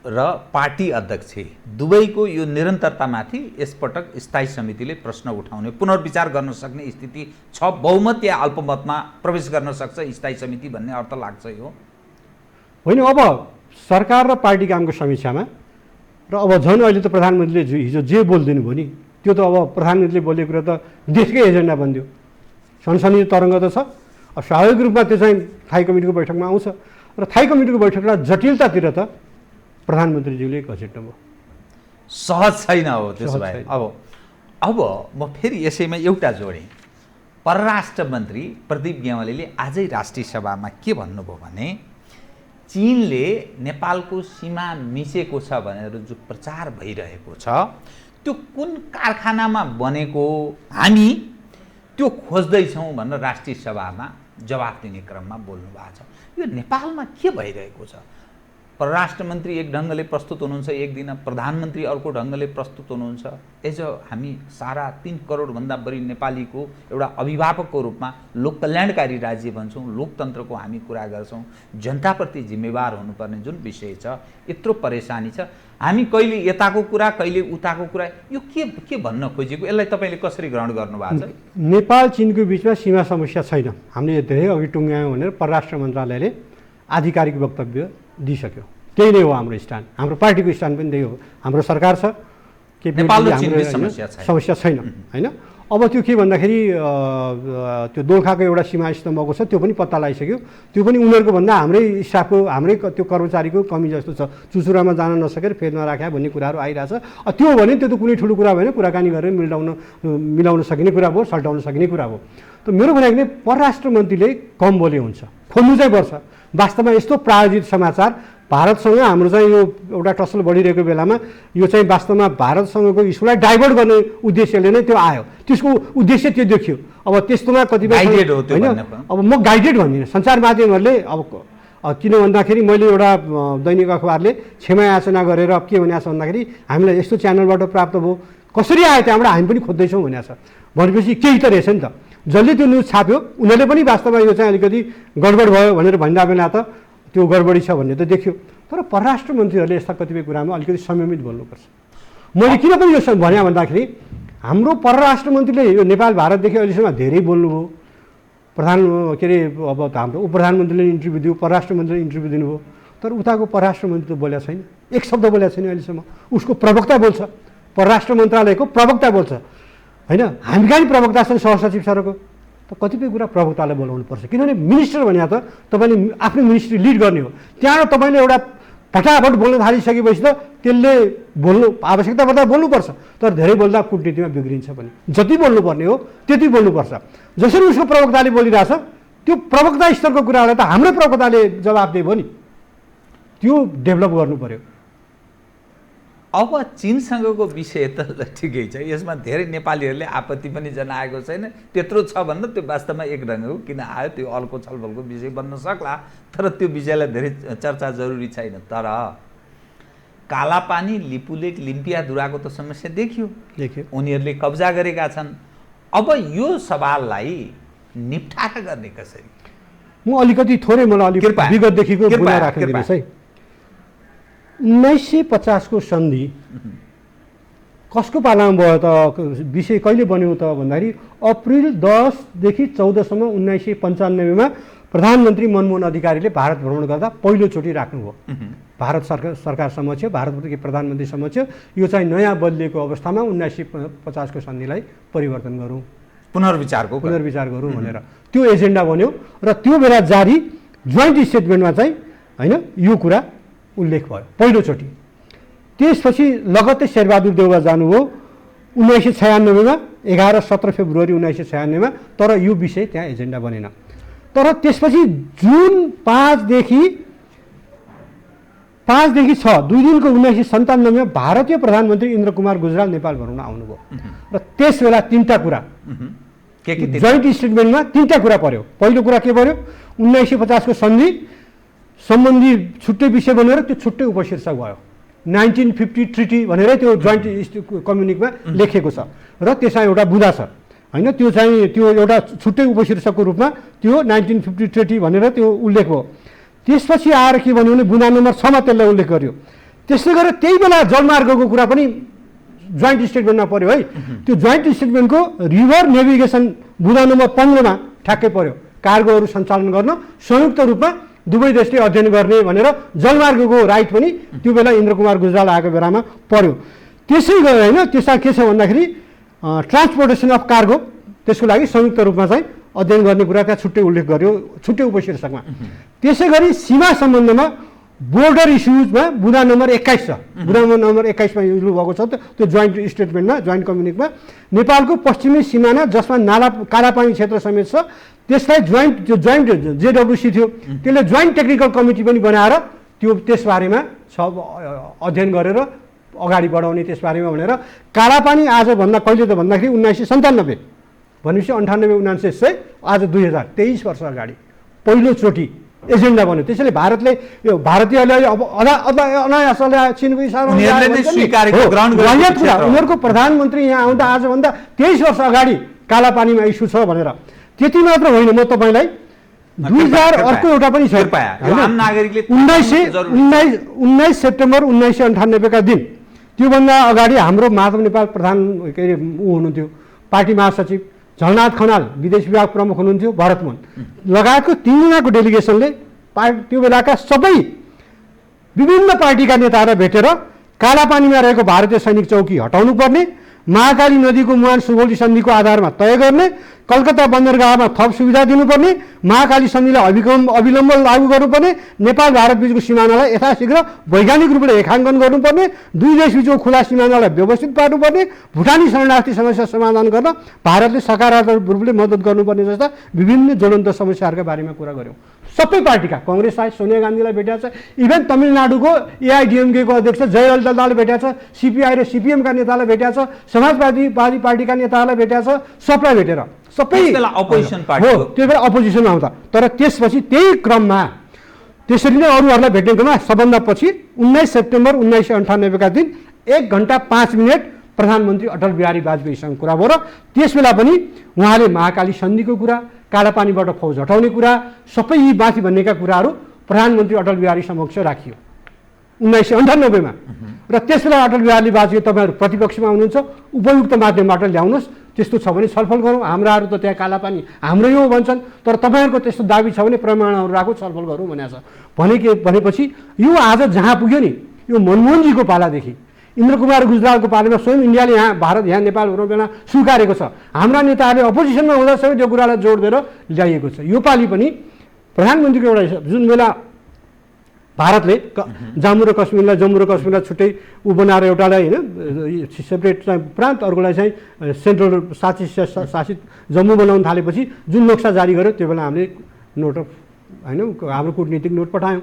र पार्टी अध्यक्ष दुवैको यो निरन्तरतामाथि यसपटक स्थायी समितिले प्रश्न उठाउने, पुनर्विचार गर्न सक्ने स्थिति छ, बहुमत या अल्पमतमा प्रवेश गर्न सक्छ स्थायी समिति भन्ने अर्थ लाग्छ यो होइन? अब सरकार र पार्टी कामको समीक्षामा र अब झन् अहिले त प्रधानमन्त्रीले हिजो जे बोलिदिनु भयो नि, त्यो त अब प्रधानमन्त्रीले बोलेको कुरा त देशकै एजेन्डा बनिदियो। सनसनी तरङ्ग त छ। अब स्वाभाविक रूपमा त्यो चाहिँ थाई कमिटीको बैठकमा आउँछ र थाई कमिटीको बैठकमा जटिलतातिर त प्रधानमन्त्रीज्यूले घसेट्नुभयो। सहज छैन हो त्यसो भए। अब म फेरि यसैमा एउटा जोडेँ। परराष्ट्र मन्त्री प्रदीप ग्यावालीले आजै राष्ट्रिय सभामा के भन्नुभयो भने चीनले नेपालको सीमा मिचेको छ भनेर जो प्रचार भइरहेको छ त्यो कुन कारखानामा बनेको हामी त्यो खोज्दैछौँ भनेर राष्ट्रिय सभामा जवाफ दिने क्रममा बोल्नु भएको छ। यो नेपालमा के भइरहेको छ? परराष्ट्र मन्त्री एक ढङ्गले प्रस्तुत हुनुहुन्छ, एक दिन प्रधानमन्त्री अर्को ढङ्गले प्रस्तुत हुनुहुन्छ। एज हामी 3.5 करोडभन्दा बढी नेपालीको एउटा अभिभावकको रूपमा लोक कल्याणकारी राज्य भन्छौँ, लोकतन्त्रको हामी कुरा गर्छौँ, जनताप्रति जिम्मेवार हुनुपर्ने जुन विषय छ, यत्रो परेशानी छ, हामी कहिले यताको कुरा कहिले उताको कुरा, यो के भन्न खोजेको, यसलाई तपाईँले कसरी ग्रहण गर्नुभएको छ? नेपाल चीनको बिचमा सीमा समस्या छैन, हामीले धेरै अघि टुङ्ग्यायौँ भनेर परराष्ट्र मन्त्रालयले आधिकारिक वक्तव्य दिइसक्यो। त्यही नै हो हाम्रो स्ट्यान्ड, हाम्रो पार्टीको स्ट्यान्ड पनि त्यही हो। हाम्रो सरकार छ, समस्या छैन होइन। अब त्यो के भन्दाखेरि त्यो दोलखाको एउटा सीमा स्तम्भको छ, त्यो पनि पत्ता लगाइसक्यो। त्यो पनि उनीहरूको भन्दा हाम्रै स्टाफको हाम्रै त्यो कर्मचारीको कमी जस्तो छ, चुचुरामा जान नसकेर फेदमा राख्या भन्ने कुराहरू आइरहेछ। त्यो भने त्यो त कुनै ठुलो कुरा भएन, कुराकानी गरेर मिलाउन सकिने कुरा भयो, सल्टाउन सकिने कुरा भयो। त मेरो भनेको नै परराष्ट्र मन्त्रीले कम बोले हुन्छ, खोल्नु चाहिँ पर्छ। वास्तवमा यस्तो प्रायोजित समाचार भारतसँग हाम्रो चाहिँ यो एउटा टसल बढिरहेको बेलामा यो चाहिँ वास्तवमा भारतसँगको इस्युलाई डाइभर्ट गर्ने उद्देश्यले नै त्यो आयो, त्यसको उद्देश्य त्यो देखियो। अब त्यस्तोमा कतिपय होइन, अब म गाइडेड भन्दिनँ, सञ्चार माध्यमहरूले अब किन भन्दाखेरि मैले एउटा दैनिक अखबारले क्षमा याचना गरेर के भनेको छ भन्दाखेरि हामीलाई यस्तो च्यानलबाट प्राप्त भयो, कसरी आयो त्यहाँबाट हामी पनि खोज्दैछौँ भनेको छ। भनेपछि केही त रहेछ नि त, जसले त्यो न्युज छाप्यो उनीहरूले पनि वास्तवमा यो चाहिँ अलिकति गडबड भयो भनेर भन्दा बेला त त्यो गडबडी छ भन्ने त देखियो। तर परराष्ट्र मन्त्रीहरूले यस्ता कतिपय कुरामा अलिकति संयमित बोल्नुपर्छ। मैले किन पनि यो भने भन्दाखेरि हाम्रो परराष्ट्र मन्त्रीले यो नेपाल भारतदेखि अहिलेसम्म धेरै बोल्नुभयो। के अरे अब हाम्रो उपप्रधानमन्त्रीले इन्टरभ्यू दियो, परराष्ट्र मन्त्रीले इन्टरभ्यू दिनुभयो, तर उताको परराष्ट्र मन्त्री त बोलेको छैन, एक शब्द बोलेको छैन अहिलेसम्म। उसको प्रवक्ता बोल्छ, परराष्ट्र मन्त्रालयको प्रवक्ता बोल्छ होइन। हामी कहाँ प्रवक्ता छन् सहसचिव सरको, त कतिपय कुरा प्रवक्तालाई बोलाउनु पर्छ। किनभने मिनिस्टर भने त तपाईँले आफ्नो मिनिस्ट्री लिड गर्ने हो, त्यहाँ तपाईँले एउटा फटाफट बोल्न थालिसकेपछि त त्यसले बोल्नु आवश्यकता पर्दा बोल्नुपर्छ, तर धेरै बोल्दा कुटनीतिमा बिग्रिन्छ पनि। जति बोल्नुपर्ने हो त्यति बोल्नुपर्छ। जसरी उसको प्रवक्ताले बोलिरहेछ त्यो प्रवक्ता स्तरको कुरालाई त हाम्रै प्रवक्ताले जवाफ दियो भने त्यो डेभलप गर्नु पर्यो। अब चीनसँगको विषय त ठिकै छ, यसमा धेरै नेपालीहरूले आपत्ति पनि जनाएको छैन, त्यत्रो छ भन्दा त्यो वास्तवमा एक ढङ्ग हो। किन आयो त्यो अल्को छलफलको विषय बन्न सक्ला, तर त्यो विषयलाई धेरै चर्चा जरुरी छैन। तर कालापानी, लिपुलेक, लिम्पियाधुराको त समस्या देखियो, उनीहरूले कब्जा गरेका छन्। अब यो सवाललाई निपटारा गर्ने कसरी? म अलिकति थोरै मलाई अलिक विगतदेखिको बुझा राखिदिनुहोस् है। 1950 को सन्धि कसको पालामा भयो त, विषय कहिले बन्यो त भन्दाखेरि अप्रिल 10 देखि 14 सम्म 1995 मा प्रधानमन्त्री मनमोहन अधिकारीले भारत भ्रमण गर्दा पहिलोचोटि राख्नुभयो भारत सरकार समक्ष, भारतको प्रधानमन्त्री समक्ष। यो चाहिँ नयाँ बदलिएको अवस्थामा 1950 को सन्धिलाई परिवर्तन गरौँ, पुनर्विचार गरौँ भनेर त्यो एजेन्डा बन्यो र त्यो बेला जारी जोइन्ट स्टेटमेन्टमा चाहिँ होइन यो कुरा उल्लेख भयो पहिलोचोटि। त्यसपछि लगत्तै शेरबहादुर देउवा जानुभयो 1996 मा, 11-17 फेब्रुअरी 1996 मा, तर यो विषय त्यहाँ एजेन्डा बनेन। तर त्यसपछि जुन 5 देखि 6 दुई दिनको 1997 मा भारतीय प्रधानमन्त्री इन्द्र कुमार गुजराल नेपाल भ्रमण आउनुभयो र त्यस बेला तीनटा कुरा जोइन्ट स्टेटमेन्टमा तीनटा कुरा पर्यो। पहिलो कुरा के पर्यो, 1950 को सन्धि सम्बन्धी छुट्टै विषय बनेर त्यो छुट्टै उपशीर्षक भयो, 1950 ट्रिटी भनेर त्यो जोइन्ट कम्युनिकमा लेखेको छ र त्यसमा एउटा बुँदा छ होइन। त्यो चाहिँ त्यो एउटा छुट्टै उपशीर्षकको रूपमा त्यो 1950 ट्रिटी भनेर त्यो उल्लेख भयो। त्यसपछि आएर के भन्यो भने बुँदा नम्बर 6 मा त्यसलाई उल्लेख गर्यो। त्यसले गर्दा त्यही बेला जलमार्गको कुरा पनि जोइन्ट स्टेटमेन्टमा पर्यो है। त्यो जोइन्ट स्टेटमेन्टको रिभर नेभिगेसन बुँदा नम्बर 15 मा ठ्याक्कै पर्यो, कार्गोहरू सञ्चालन गर्न संयुक्त रूपमा दुवै देशले अध्ययन गर्ने भनेर जलमार्गको राइट पनि त्यो बेला इन्द्र कुमार गुजराल आएको बेलामा पर्यो। त्यसै गरी होइन, त्यसमा के छ भन्दाखेरि ट्रान्सपोर्टेसन अफ कार्गो, त्यसको लागि संयुक्त रूपमा चाहिँ अध्ययन गर्ने कुरा त्यहाँ छुट्टै उल्लेख गर्यो, छुट्टै उपशीर्षकमा। त्यसै गरी सीमा सम्बन्धमा बोर्डर इस्युजमा बुँदा नम्बर 21 छ। बुँदा नम्बर 21 मा युज भएको छ त्यो जोइन्ट स्टेटमेन्टमा, जोइन्ट कम्युनिकमा नेपालको पश्चिमी सिमाना जसमा नाला कालापानी क्षेत्र समेत छ त्यसलाई जोइन्ट जेडब्ल्युसी थियो, त्यसले जोइन्ट टेक्निकल कमिटी पनि बनाएर त्यसबारेमा अध्ययन गरेर अगाडि बढाउने त्यसबारेमा भनेर कालापानी आजभन्दा कहिले त भन्दाखेरि 1997 भनेपछि 98-99 आज 2023 वर्ष अगाडि पहिलोचोटि एजेन्डा बन्यो। त्यसैले भारतले यो भारतीयले अब अनायासले चीनको इसारामा उनीहरूको प्रधानमन्त्री यहाँ आउँदा आजभन्दा 23 वर्ष अगाडि कालापानीमा इस्यु छ भनेर। त्यति मात्र होइन, म तपाईँलाई 2000 अर्को एउटा पनि छ, 19 सेप्टेम्बर 1998 का दिन, त्योभन्दा अगाडि हाम्रो माधव नेपाल प्रधान के अरे हुनुहुन्थ्यो पार्टी महासचिव, झलनाथ खनाल विदेश विभाग प्रमुख हुनुहुन्थ्यो, भरतमोहन लगायतको 3 जनाको डेलिगेसनले त्यो बेलाका सबै विभिन्न पार्टीका नेताहरूलाई भेटेर कालापानीमा रहेको भारतीय सैनिक चौकी हटाउनु पर्ने, महाकाली नदीको मुहान सुगौली सन्धिको आधारमा तय गर्ने, कलकत्ता बन्दरगाहमा थप सुविधा दिनुपर्ने, महाकाली सन्धिलाई अविलम्ब लागू गर्नुपर्ने, नेपाल भारत बीचको सिमानालाई यथाशीघ्र वैज्ञानिक रूपले रेखाङ्कन गर्नुपर्ने, दुई देश बीचको खुला सिमानालाई व्यवस्थित पार्नुपर्ने, भुटानी शरणार्थी समस्या समाधान गर्न भारतले सकारात्मक रूपले मद्दत गर्नुपर्ने जस्ता विभिन्न ज्वलन्त समस्याहरूका बारेमा कुरा गर्यौँ। सबै पार्टीका, कांग्रेस सायद सोनिया गान्धीलाई भेटेको छ, इभन तमिलनाडुको एआइडिएमके को अध्यक्ष जयललिताले भेटेको छ, सीपीआई र सीपीएम का नेतालाई भेटेको छ, समाजवादी पार्टीका नेतालाई भेटेको छ, सबलाई भेटेर सबै अपोजिसन पार्टी हो त्यो बेला अपोजिसनमा आउँदा। तर त्यसपछि त्यही क्रममा त्यसरी नै अरूहरूलाई भेट्ने क्रममा सबभन्दा पछि 19 सेप्टेम्बर 1998 का दिन 1 घण्टा 5 मिनट प्रधानमन्त्री अटल बिहारी वाजपेयीसँग कुरा भयो र त्यसबेला पनि उहाँले महाकाली सन्धिको कुरा, कालापानीबाट फौज हटाउने कुरा, सबै यी बाँकी भन्नेका कुराहरू प्रधानमन्त्री अटल बिहारी समक्ष राखियो 1998 मा। र त्यसबेला अटल बिहारी वाजपेयी तपाईँहरू प्रतिपक्षमा हुनुहुन्छ, उपयुक्त माध्यमबाट ल्याउनुहोस्, त्यस्तो छ भने छलफल गरौँ, हाम्राहरू त त्यहाँ कालापानी हाम्रै हो भन्छन्, तर तपाईँहरूको त्यस्तो दाबी छ भने प्रमाणहरू राखौँ, छलफल गरौँ भनेको छ। भनेपछि यो आज जहाँ पुग्यो नि, यो मनमोहनजीको पालादेखि इन्द्र कुमार गुजरालको पालामा स्वयं इन्डियाले यहाँ भारत यहाँ नेपालहरू बेला स्वीकारेको छ, हाम्रा नेताहरूले अपोजिसनमा हुँदा सबै त्यो कुरालाई जोड दिएर ल्याइएको छ। यो पालि पनि प्रधानमन्त्रीको एउटा जुन बेला भारतले जम्मू र कश्मीरलाई छुट्टै बनाएर एउटालाई होइन सेपरेट प्रान्त, अर्कोलाई चाहिँ सेन्ट्रल शासित जम्मू बनाउन थालेपछि जुन नक्सा जारी गर्यो त्यो बेला हामीले नोट अफ होइन हाम्रो कूटनीतिक नोट पठायौँ।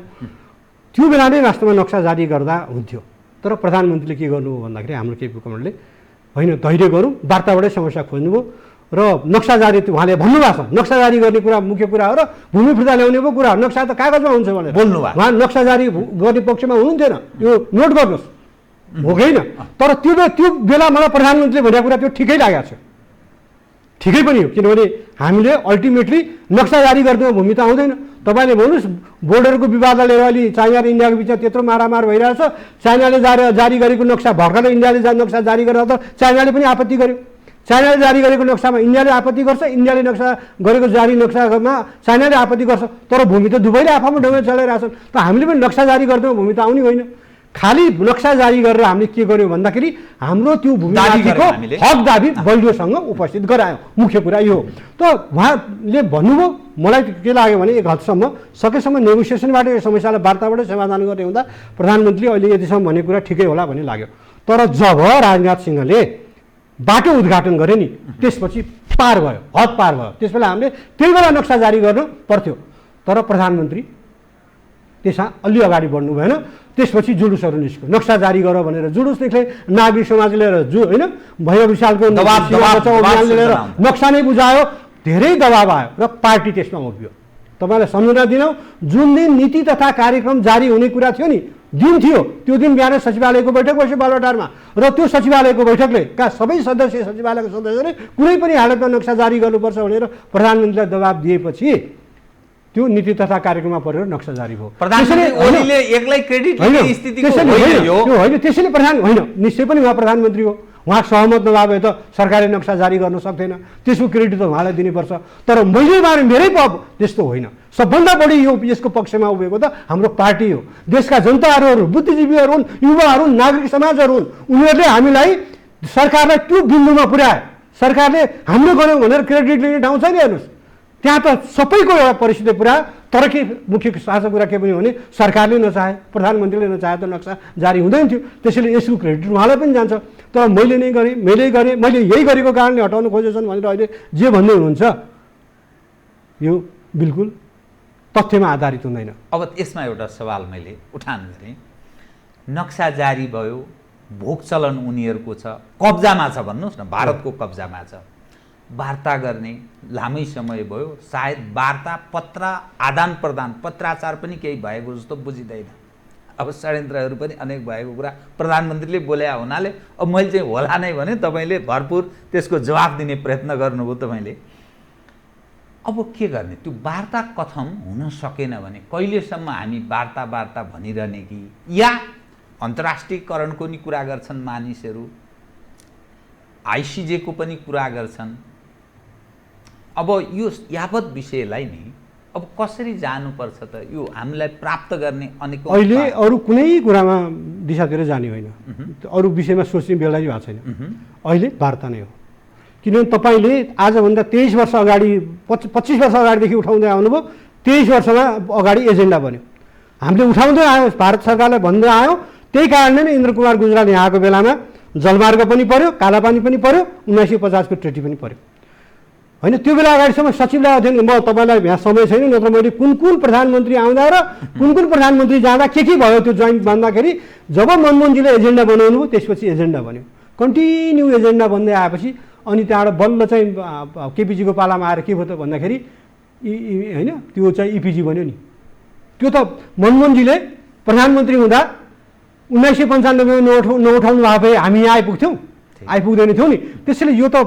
त्यो बेला नै वास्तवमा नक्सा जारी गर्दा हुन्थ्यो, तर प्रधानमन्त्रीले के गर्नुभयो भन्दाखेरि हाम्रो केपी कमलले होइन धैर्य गरौँ, वार्ताबाटै समस्या खोज्नुभयो र नक्सा जारी उहाँले भन्नुभएको छ, नक्सा जारी गर्ने कुरा मुख्य कुरा हो र भूमि फिर्ता ल्याउने पो कुरा, नक्सा त कागजमा हुन्छ भनेर बोल्नुभयो। उहाँ नक्सा जारी गर्ने पक्षमा हुनुहुन्थेन, यो नोट गर्नुहोस् हो कि होइन। तर त्यो बेला मलाई प्रधानमन्त्रीले भनेको कुरा त्यो ठिकै लागेको छ, ठिकै पनि हो, किनभने हामीले अल्टिमेटली नक्सा जारी गर्नुमा भूमिका आउँदैन। तपाईँले भन्नुहोस् बोर्डरको विवादलाई लिएर अहिले चाइना र इन्डियाको बिचमा त्यत्रो मारामार भइरहेछ, चाइनाले जारी गरेको नक्सा भर्खरै इन्डियाले नक्सा जारी गरेर त चाइनाले पनि आपत्ति गर्यो, चाइनाले जारी गरेको नक्सामा इन्डियाले आपत्ति गर्छ, इन्डियाले नक्सा गरेको जारी नक्सामा चाइनाले आपत्ति गर्छ, तर भूमि त दुवैले आफ्नो ढङ्गले चलाइरहेछन्। त हामीले पनि नक्सा जारी गर्दैमा भूमि त आउने होइन, खालि नक्सा जारी गरेर हामीले के गर्यौँ भन्दाखेरि हाम्रो त्यो भूमिमाथिको हक दाबी बलियोसँग उपस्थित गरायौँ, मुख्य कुरा यो हो। त उहाँले भन्नुभयो, मलाई के लाग्यो भने एक हदसम्म सकेसम्म नेगोसिएसनबाट यो समस्यालाई वार्ताबाटै समाधान गर्ने हुँदा प्रधानमन्त्रीले अहिले यतिसम्म भन्ने कुरा ठिकै होला भन्ने लाग्यो। तर जब राजनाथ सिंहले बाटो उद्घाटन गरे नि त्यसपछि पार भयो, हद पार भयो। त्यसबेला हामीले त्यही बेला नक्सा जारी गर्नु पर्थ्यो, तर प्रधानमन्त्री त्यसमा अलि अगाडि बढ्नु भएन। त्यसपछि जुलुसहरू निस्क्यो, नक्सा जारी गर भनेर जुलुस निस्के, नागरिक समाज लिएर होइन भैया विशालको लिएर नक्सा नै बुझायो, धेरै दबाब आयो र पार्टी त्यसमा उभियो। तपाईँलाई सम्झना दिनौँ, जुन दिन नीति तथा कार्यक्रम जारी हुने कुरा थियो नि दिन थियो, त्यो दिन बिहान सचिवालयको बैठक बस्यो बालुवाटारमा, र त्यो सचिवालयको बैठकले सबै सचिवालयको सदस्यले कुनै पनि हालतमा नक्सा जारी गर्नुपर्छ भनेर प्रधानमन्त्रीलाई दबाब दिएपछि त्यो नीति तथा कार्यक्रममा परेर नक्सा जारी भयो। त्यसैले प्रधान होइन, निश्चय पनि उहाँ प्रधानमन्त्री हो, उहाँ सहमत नभए त सरकारले नक्सा जारी गर्न सक्दैन, त्यसको क्रेडिट त उहाँलाई दिनुपर्छ। तर मैले मेरै त्यस्तो होइन, सबभन्दा बढी यसको पक्षमा उभिएको त हाम्रो पार्टी हो, देशका जनताहरू, बुद्धिजीवीहरू हुन्, युवाहरू हुन्, नागरिक समाजहरू हुन्, उनीहरूले हामीलाई सरकारलाई त्यो बिन्दुमा पुर्यायो। सरकारले हामीले गऱ्यौँ भनेर क्रेडिट लिने ठाउँ छैन। हेर्नुहोस्, त्यहाँ त सबैको एउटा परिस्थिति पुर्यायो। तर के मुख्य खास कुरा के पनि भने सरकारले नचाहे, प्रधानमन्त्रीले नचाहे त नक्सा जारी हुँदैन थियो। त्यसैले यसको क्रेडिट उहाँलाई पनि जान्छ। तर मैले नै गरेँ, मैले यही गरेको कारणले हटाउन खोजेछन् भनेर अहिले जे भन्दै हुनुहुन्छ यो बिल्कुल तथ्यमा आधारित हुँदैन। अब यसमा एउटा सवाल मैले उठान गरेँ, नक्सा जारी भयो, भोग चलन उनीहरूको छ, कब्जामा छ भन्नुहोस् न, भारतको कब्जामा छ, वार्ता गर्ने लामै समय भयो, सायद वार्ता पत्र आदान प्रदान पत्राचार पनि केही भएको जस्तो बुझिँदैन। अब षड्यन्त्रहरू पनि अनेक भएको कुरा प्रधानमन्त्रीले बोल्या हुनाले अब मैले चाहिँ होला नै भने तपाईँले भरपुर त्यसको जवाफ दिने प्रयत्न गर्नुभयो तपाईँले। अब के गर्ने, त्यो वार्ता कथम हुन सकेन भने कहिलेसम्म हामी वार्ता भनिरहने कि या अन्तर्राष्ट्रियकरणको नि कुरा गर्छन् मानिसहरू, आइसिजेको पनि कुरा गर्छन्। अब यो यावत विषयलाई नि अब कसरी जानुपर्छ त, यो हामीलाई प्राप्त गर्ने अनेक अहिले अरू कुनै कुरामा दिशातिर जाने होइन, अरू विषयमा सोच्ने बेला नै भएको छैन। अहिले वार्ता नै हो। किनभने तपाईँले आजभन्दा 23 वर्ष अगाडि 25 वर्ष अगाडिदेखि उठाउँदै आउनुभयो, 23 वर्षमा अगाडि एजेन्डा बन्यो। हामीले उठाउँदै आयौँ, भारत सरकारलाई भन्दै आयौँ। त्यही कारणले नै इन्द्र कुमार गुजराल यहाँ आएको बेलामा जलमार्ग पनि पर्यो, कालापानी पनि पर्यो, 1950 को ट्रिटी पनि पर्यो होइन। त्यो बेला अगाडिसम्म सचिवलाई अध्ययन, म तपाईँलाई यहाँ समय छैन, नत्र मैले कुन प्रधानमन्त्री आउँदा र कुन प्रधानमन्त्री जाँदा के भयो त्यो जोइन्ट भन्दाखेरि जब मनमोहनजीले एजेन्डा बनाउनु भयो त्यसपछि एजेन्डा बन्यो। कन्टिन्यू एजेन्डा बन्दै आएपछि अनि त्यहाँबाट बल्ल चाहिँ केपीजीको पालामा आएर के भयो त भन्दाखेरि होइन त्यो चाहिँ इपिजी बन्यो नि। त्यो त मनमोहनजीले प्रधानमन्त्री हुँदा 1995 नउठाउनु भएको भए हामी यहाँ आइपुग्दैन थियौँ नि। त्यसैले यो त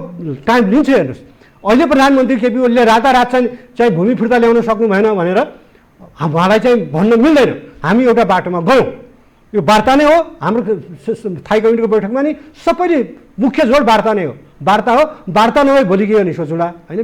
टाइम लिन्छ। हेर्नुहोस्, अहिले प्रधानमन्त्री केपी ओलीले रातारात चाहिँ भूमि फिर्ता ल्याउन सक्नु भएन भनेर उहाँलाई चाहिँ भन्न मिल्दैन। हामी एउटा बाटोमा गयौँ, यो वार्ता नै हो। हाम्रो थाई कमिटीको बैठकमा नि सबैले मुख्य जोड वार्ता नै हो। वार्ता हो, वार्ता नभए भोलि के गर्ने सोचौँला होइन।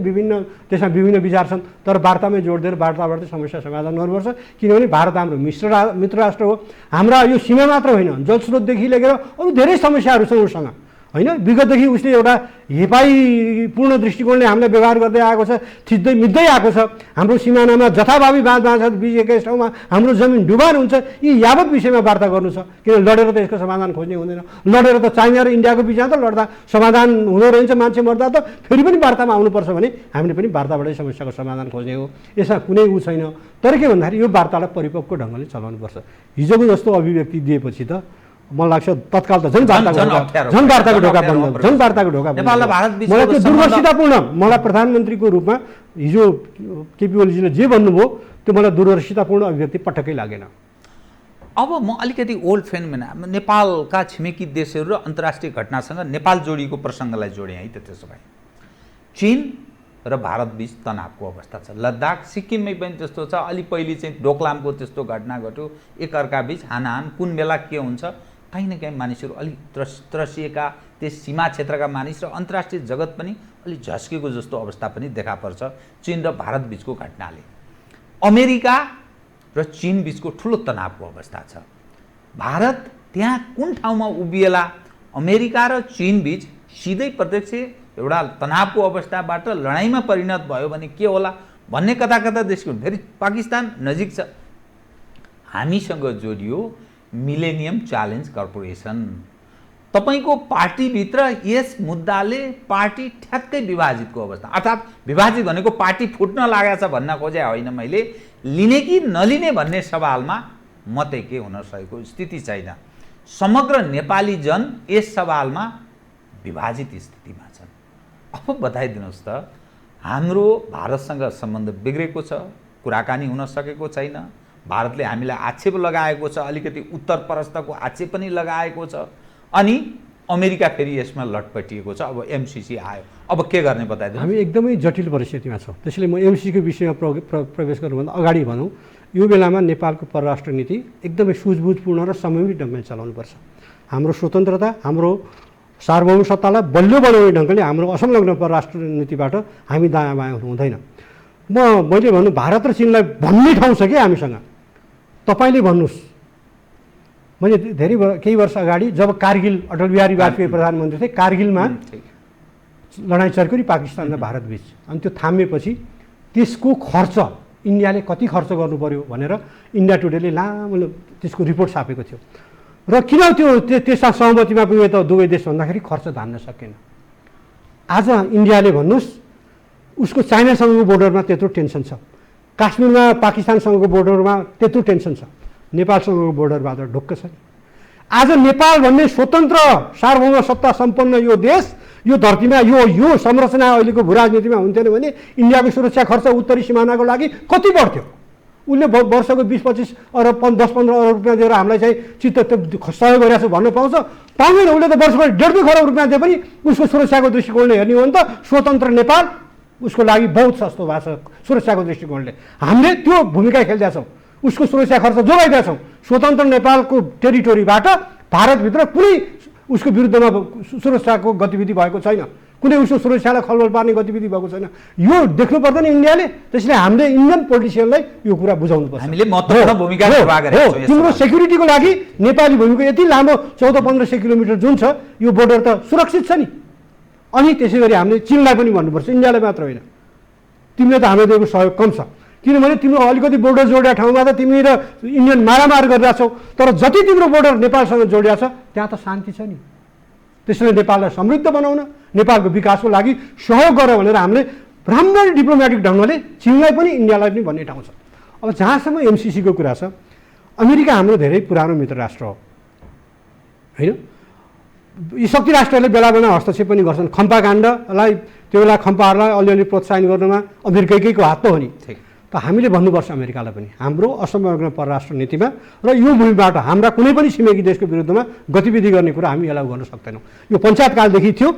त्यसमा विभिन्न विचार छन्, तर वार्तामै जोड दिएर वार्ताबाट समस्या समाधान गर्नुपर्छ। किनभने भारत हाम्रो मित्र राष्ट्र हो। हाम्रा यो सीमा मात्र होइन, जलस्रोतदेखि लिएर अरू धेरै समस्याहरू छन् उसँग होइन। विगतदेखि उसले एउटा हेपाईपूर्ण दृष्टिकोणले हामीलाई व्यवहार गर्दै आएको छ, थिच्दै मिच्दै आएको छ। हाम्रो सिमानामा जथाभावी बाँध बाँध बिच एकै ठाउँमा हाम्रो जमिन डुबान हुन्छ। यी यावत विषयमा वार्ता गर्नु छ। किन लडेर त यसको समाधान खोज्ने हुँदैन। लडेर त चाइना र इन्डियाको बिचमा त लड्दा समाधान हुँदो रहेछ, मान्छे मर्दा त फेरि पनि वार्तामा आउनुपर्छ भने हामीले पनि वार्ताबाटै समस्याको समाधान खोज्ने हो। यसमा कुनै छैन। तर के भन्दाखेरि यो वार्तालाई परिपक्व ढङ्गले चलाउनुपर्छ। हिजोको जस्तो अभिव्यक्ति दिएपछि त मलाई लाग्छ तत्काल त झन् वार्ताको ढोका बन्द, झन् वार्ताको ढोका बन्द। मलाई त्यो दूरदर्शितापूर्ण, मलाई प्रधानमन्त्रीको रूपमा हिजो केपी ओलीजीले जे भन्नुभयो त्यो मलाई दूरदर्शितापूर्ण अभिव्यक्ति पटक्कै लागेन। अब म अलिकति ओल्ड फेनमेन नेपालका छिमेकी देशहरू र अन्तर्राष्ट्रिय घटनासँग नेपाल जोडिएको प्रसङ्गलाई जोडेँ है त। त्यसो भए चीन र भारत बीच तनावको अवस्था छ। लद्दाख सिक्किममै पनि त्यस्तो छ। अलि पहिले चाहिँ डोकलामको त्यस्तो घटना घट्यो, एकअर्का बीच हानाहान, कुन बेला के हुन्छ काहीँ न काहीँ मानिसहरू अलिक त्रसिएका, त्यस सीमा क्षेत्रका मानिस र अन्तर्राष्ट्रिय जगत पनि अलिक झस्केको जस्तो अवस्था पनि देखा पर्छ चीन र भारत बीचको घटनाले। अमेरिका र चीन बीचको ठुलो तनावको अवस्था छ। भारत त्यहाँ कुन ठाउँमा उभिएला? अमेरिका र चीन बीच सिधै प्रत्यक्ष एउटा तनावको अवस्थाबाट लडाइँमा परिणत भयो भने के होला भन्ने कता देशको, फेरि पाकिस्तान नजिक छ। हामीसँग जोडियो मिलेनियम च्यालेन्ज कर्पोरेसन। तपाईँको पार्टीभित्र यस मुद्दाले पार्टी ठ्याक्कै विभाजितको अवस्था, अर्थात् विभाजित भनेको पार्टी फुट्न लागेको छ भन्न खोजे होइन मैले, लिने कि नलिने भन्ने सवालमा मतै के हुन सकेको स्थिति छैन। समग्र नेपाली जन यस सवालमा विभाजित स्थितिमा छन्। अब बताइदिनुहोस् त, हाम्रो भारतसँग सम्बन्ध बिग्रेको छ, कुराकानी हुन सकेको छैन। भारतले हामीलाई आक्षेप लगाएको छ, अलिकति उत्तर परस्तको आक्षेप पनि लगाएको छ। अनि अमेरिका फेरि यसमा लटपटिएको छ। अब एमसिसी आयो, अब के गर्ने बताइदिनु। हामी एकदमै जटिल परिस्थितिमा छौँ। त्यसैले म एमसिसीको विषयमा प्रवेश गर्नुभन्दा अगाडि भनौँ, यो बेलामा नेपालको परराष्ट्र नीति एकदमै सुझबुझपूर्ण र संयमित ढङ्गले चलाउनुपर्छ। हाम्रो स्वतन्त्रता, हाम्रो सार्वभौम सत्तालाई बलियो बनाउने ढङ्गले हाम्रो असंलग्न परराष्ट्र नीतिबाट हामी दायाँ बायाँ हुँदैन। मैले भन्नु, भारत र चीनलाई भन्ने ठाउँ छ कि हामीसँग, तपाईँले भन्नुहोस् मैले केही वर्ष अगाडि जब कारगिल अटल बिहारी वाजपेयी प्रधानमन्त्री थिए, कारगिलमा लडाइँ चर्क्यो नि पाकिस्तान र भारत बीच। अनि त्यो थामिएपछि त्यसको खर्च इन्डियाले कति खर्च गर्नु पर्यो भनेर इन्डिया टुडेले लामो त्यसको रिपोर्ट छापेको थियो। र किन त्यसमा सहमतिमा पुग्यो त दुवै देश भन्दाखेरि खर्च धान्न सकेन। आज इन्डियाले भन्नुहोस् उसको चाइनासँगको बोर्डरमा त्यत्रो टेन्सन छ, काश्मीरमा पाकिस्तानसँगको बोर्डरमा त्यत्रो टेन्सन छ, नेपालसँगको बोर्डरमा त ढुक्क छ नि। आज नेपाल भन्ने स्वतन्त्र सार्वभौम सत्ता सम्पन्न यो देश, यो धरतीमा यो संरचना अहिलेको भू राजनीतिमा हुन्थेन भने इन्डियाको सुरक्षा खर्च उत्तरी सिमानाको लागि कति बढ्थ्यो। उसले वर्षको 20-25 अरब 10-15 अरब रुपियाँ दिएर हामीलाई चाहिँ चित्त सहयोग गरिरहेको छ भन्न पाउँछ? पाउँदैन। उसले त वर्षको 1.5 खरब रुपियाँ दिए पनि उसको सुरक्षाको दृष्टिकोणले हेर्ने हो भने त स्वतन्त्र नेपाल उसको लागि बहुत सस्तो भएको छ सुरक्षाको दृष्टिकोणले। हामीले त्यो भूमिका खेलिदिएका छौँ, उसको सुरक्षा खर्च जोगाइदिएका छौँ। स्वतन्त्र नेपालको टेरिटोरीबाट भारतभित्र कुनै उसको विरुद्धमा सुरक्षाको गतिविधि भएको छैन, कुनै उसको सुरक्षालाई खलबल पार्ने गतिविधि भएको छैन। यो देख्नु पर्दैन इन्डियाले। त्यसैले हामीले इन्डियन पोलिटिसियनलाई यो कुरा बुझाउनुपर्छ। हामीले महत्त्वपूर्ण भूमिका निर्वाह गरेका छौँ। तिम्रो सेक्युरिटीको लागि नेपाली भूमिको यति लामो 14-1500 किलोमिटर जुन छ यो बोर्डर त सुरक्षित छ नि। अनि त्यसै गरी हामीले चीनलाई पनि भन्नुपर्छ, इन्डियालाई मात्र होइन। तिमीले त हामीले दिएको सहयोग कम छ, किनभने तिम्रो अलिकति बोर्डर जोडिया ठाउँमा त तिमी र इन्डियन मारामार गरिरहेछौ, तर जति तिम्रो बोर्डर नेपालसँग जोडिया छ त्यहाँ त शान्ति छ नि। त्यसैले नेपाललाई समृद्ध बनाउन, नेपालको विकासको लागि सहयोग गर भनेर हामीले राम्ररी डिप्लोमेटिक ढङ्गले चीनलाई पनि इन्डियालाई पनि भन्ने ठाउँ छ। अब जहाँसम्म एमसिसीको कुरा छ, अमेरिका हाम्रो धेरै पुरानो मित्र राष्ट्र हो होइन। यी शक्ति राष्ट्रहरूले बेला बेला हस्तक्षेप पनि गर्छन्। खम्पाकाण्डलाई त्यो बेला खम्पाहरूलाई अलिअलि प्रोत्साहन गर्नमा अमेरिकैको हात त हो नि। त हामीले भन्नुपर्छ अमेरिकालाई पनि हाम्रो असंलग्न परराष्ट्र नीतिमा र यो भूमिबाट हाम्रा कुनै पनि छिमेकी देशको विरुद्धमा गतिविधि गर्ने कुरा हामी एलाउ गर्न सक्दैनौँ। यो पञ्चायतकालदेखि थियो,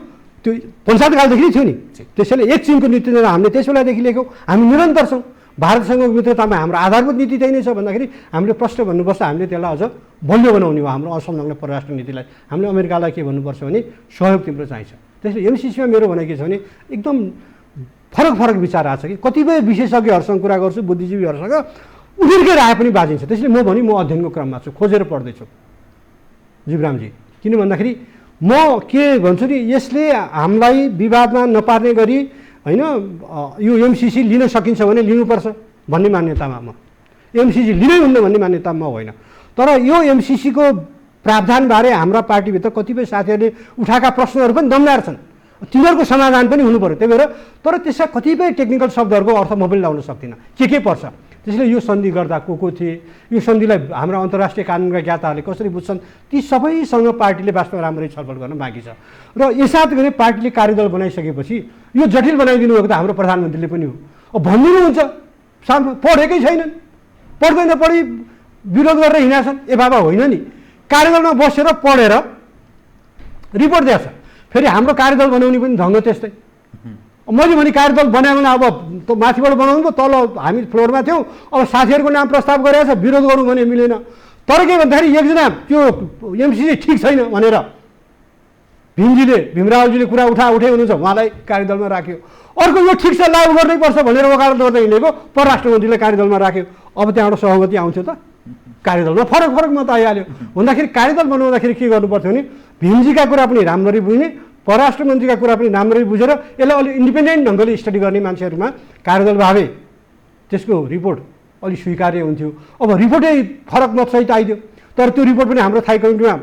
त्यो पञ्चायतकालदेखि थियो नि। त्यसैले एक चिनको नीति हामीले त्यस बेलादेखि लिएको, हामी निरन्तर छौँ। भारतसँगको मित्रतामा हाम्रो आधारभूत नीति त्यही नै छ भन्दाखेरि हामीले प्रश्न भन्नुपर्छ, हामीले त्यसलाई अझ बलियो बनाउने हो हाम्रो असंलग्न परराष्ट्र नीतिलाई। हामीले अमेरिकालाई के भन्नुपर्छ भने सहयोग तिम्रो चाहिन्छ। त्यसले एमसिसीमा मेरो भनाइ के छ भने एकदम फरक विचार आएको छ कि कतिपय विशेषज्ञहरूसँग कुरा गर्छु, बुद्धिजीवीहरूसँग उनीहरूकै राय पनि बाजिन्छ। त्यसले म अध्ययनको क्रममा छु, खोजेर पढ्दैछु जीवरामजी। किन भन्दाखेरि म के भन्छु नि, यसले हामीलाई विवादमा नपार्ने गरी होइन यो एमसिसी लिन सकिन्छ भने लिनुपर्छ भन्ने मान्यतामा म, एमसिसी लिनै हुन्न भन्ने मान्यतामा होइन। तर यो एमसिसीको प्रावधानबारे हाम्रा पार्टीभित्र कतिपय साथीहरूले उठाएका प्रश्नहरू पनि दमदार छन्, तिनीहरूको समाधान पनि हुनु पर्यो। त्यही भएर तर त्यसमा कतिपय टेक्निकल शब्दहरूको अर्थ म पनि लाउन सक्दिनँ के पर्छ। त्यसले यो सन्धि गर्दा को थिए, यो सन्धिलाई हाम्रा अन्तर्राष्ट्रिय कानुनका ज्ञाताहरूले कसरी बुझ्छन्, ती सबैसँग पार्टीले वास्तवमा राम्ररी छलफल गर्न बाँकी छ। र यससाथ गरी पार्टीले कार्यदल बनाइसकेपछि यो जटिल बनाइदिनु भएको त हाम्रो प्रधानमन्त्रीले पनि हो। अब भनिदिनुहुन्छ पढेकै छैनन्, पढ्दैन पढी विरोध गरेर हिँडेछन्। ए बाबा होइन नि, कार्यदलमा बसेर पढेर रिपोर्ट दिएछ। फेरि हाम्रो कार्यदल बनाउने पनि ढङ्ग त्यस्तै। मैले भने कार्यदल बनायो भने अब त माथिबाट बनाउनु पो, तल हामी फ्लोरमा थियौँ, अब साथीहरूको नाम प्रस्ताव गरेको छ, विरोध गरौँ भने मिलेन। तर के भन्दाखेरि एकजना त्यो एमसिसी ठिक छैन भनेर भीमरावजीले कुरा उठे हुनुहुन्छ, उहाँलाई कार्यदलमा राख्यो। अर्को यो ठिक छ लागू गर्नै पर्छ भनेर वकालत गर्दै हिँडेको परराष्ट्र मन्त्रीलाई कार्यदलमा राख्यो। अब त्यहाँबाट सहमति आउँथ्यो त, कार्यदलमा फरक मत आइहाल्यो। भन्दाखेरि कार्यदल बनाउँदाखेरि के गर्नुपर्थ्यो भने भीमजीका कुरा पनि राम्ररी बुझ्ने, परराष्ट्र मन्त्रीका कुरा पनि राम्ररी बुझेर यसलाई अलिक इन्डिपेन्डेन्ट ढङ्गले स्टडी गर्ने मान्छेहरूमा कार्यदल भावे त्यसको रिपोर्ट अलिक स्वीकार्य हुन्थ्यो। अब रिपोर्टै फरक मतसहित आइदियो, तर त्यो रिपोर्ट पनि हाम्रो थाई कमिटीमा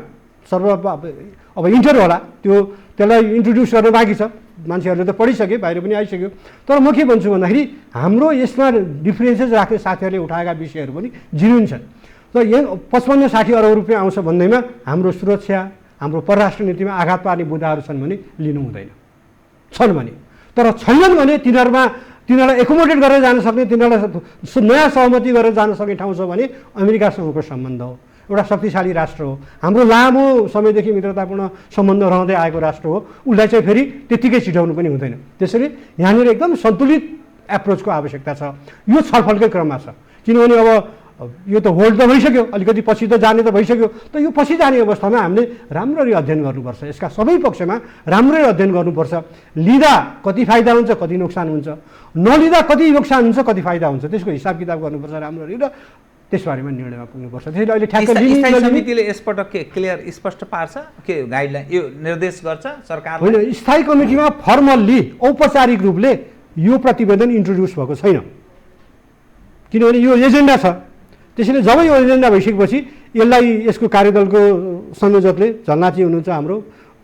अब इन्टर होला, त्यसलाई इन्ट्रोड्युस गर्न बाँकी छ। मान्छेहरूले त पढिसके, बाहिर पनि आइसक्यो। तर म के भन्छु भन्दाखेरि हाम्रो यसमा डिफ्रेन्सेस राख्ने साथीहरूले उठाएका विषयहरू पनि जिनुइन छन्। र यहाँ 55-60 अरब रुपियाँ आउँछ भन्दैमा हाम्रो सुरक्षा, हाम्रो परराष्ट्र नीतिमा आघात पार्ने मुद्दाहरू छन् भने लिनु हुँदैन। छन् भने, तर छैनन् भने तिनीहरूलाई एकोमोडेट गरेर जान सक्ने, तिनीहरूलाई नयाँ सहमति गरेर जान सक्ने ठाउँ छ भने अमेरिकासँगको सम्बन्ध हो। एउटा शक्तिशाली राष्ट्र हो, हाम्रो लामो समयदेखि मित्रतापूर्ण सम्बन्ध रहँदै आएको राष्ट्र हो। उसलाई चाहिँ फेरि त्यत्तिकै छिटाउनु पनि हुँदैन। त्यसैले यहाँनिर एकदम सन्तुलित एप्रोचको आवश्यकता छ। यो छलफलकै क्रममा छ। किनभने अब यो त होल्ड त भइसक्यो, अलिकति पछि त जाने त भइसक्यो। त यो पछि जाने अवस्थामा हामीले राम्ररी अध्ययन गर्नुपर्छ, यसका सबै पक्षमा राम्ररी अध्ययन गर्नुपर्छ। लिँदा कति फाइदा हुन्छ, कति नोक्सान हुन्छ, नलिँदा कति नोक्सान हुन्छ, कति फाइदा हुन्छ, त्यसको हिसाब किताब गर्नुपर्छ राम्ररी। र त्यसबारेमा निर्णयमा पुग्नुपर्छ। त्यसैले अहिले ठ्याक्क स्थायी लिने समितिले यसपटक के क्लियर स्पष्ट पार्छ के गाइडलाइन यो निर्देश गर्छ सरकारले? होइन, स्थायी कमिटीमा फर्मल्ली औपचारिक रूपले यो प्रतिवेदन इन्ट्रोड्युस भएको छैन, किनभने यो एजेन्डा छ। त्यसैले जब यो एजेन्डा भइसकेपछि यसलाई यसको कार्यदलको संयोजकले झलनाथजी हुनुहुन्छ हाम्रो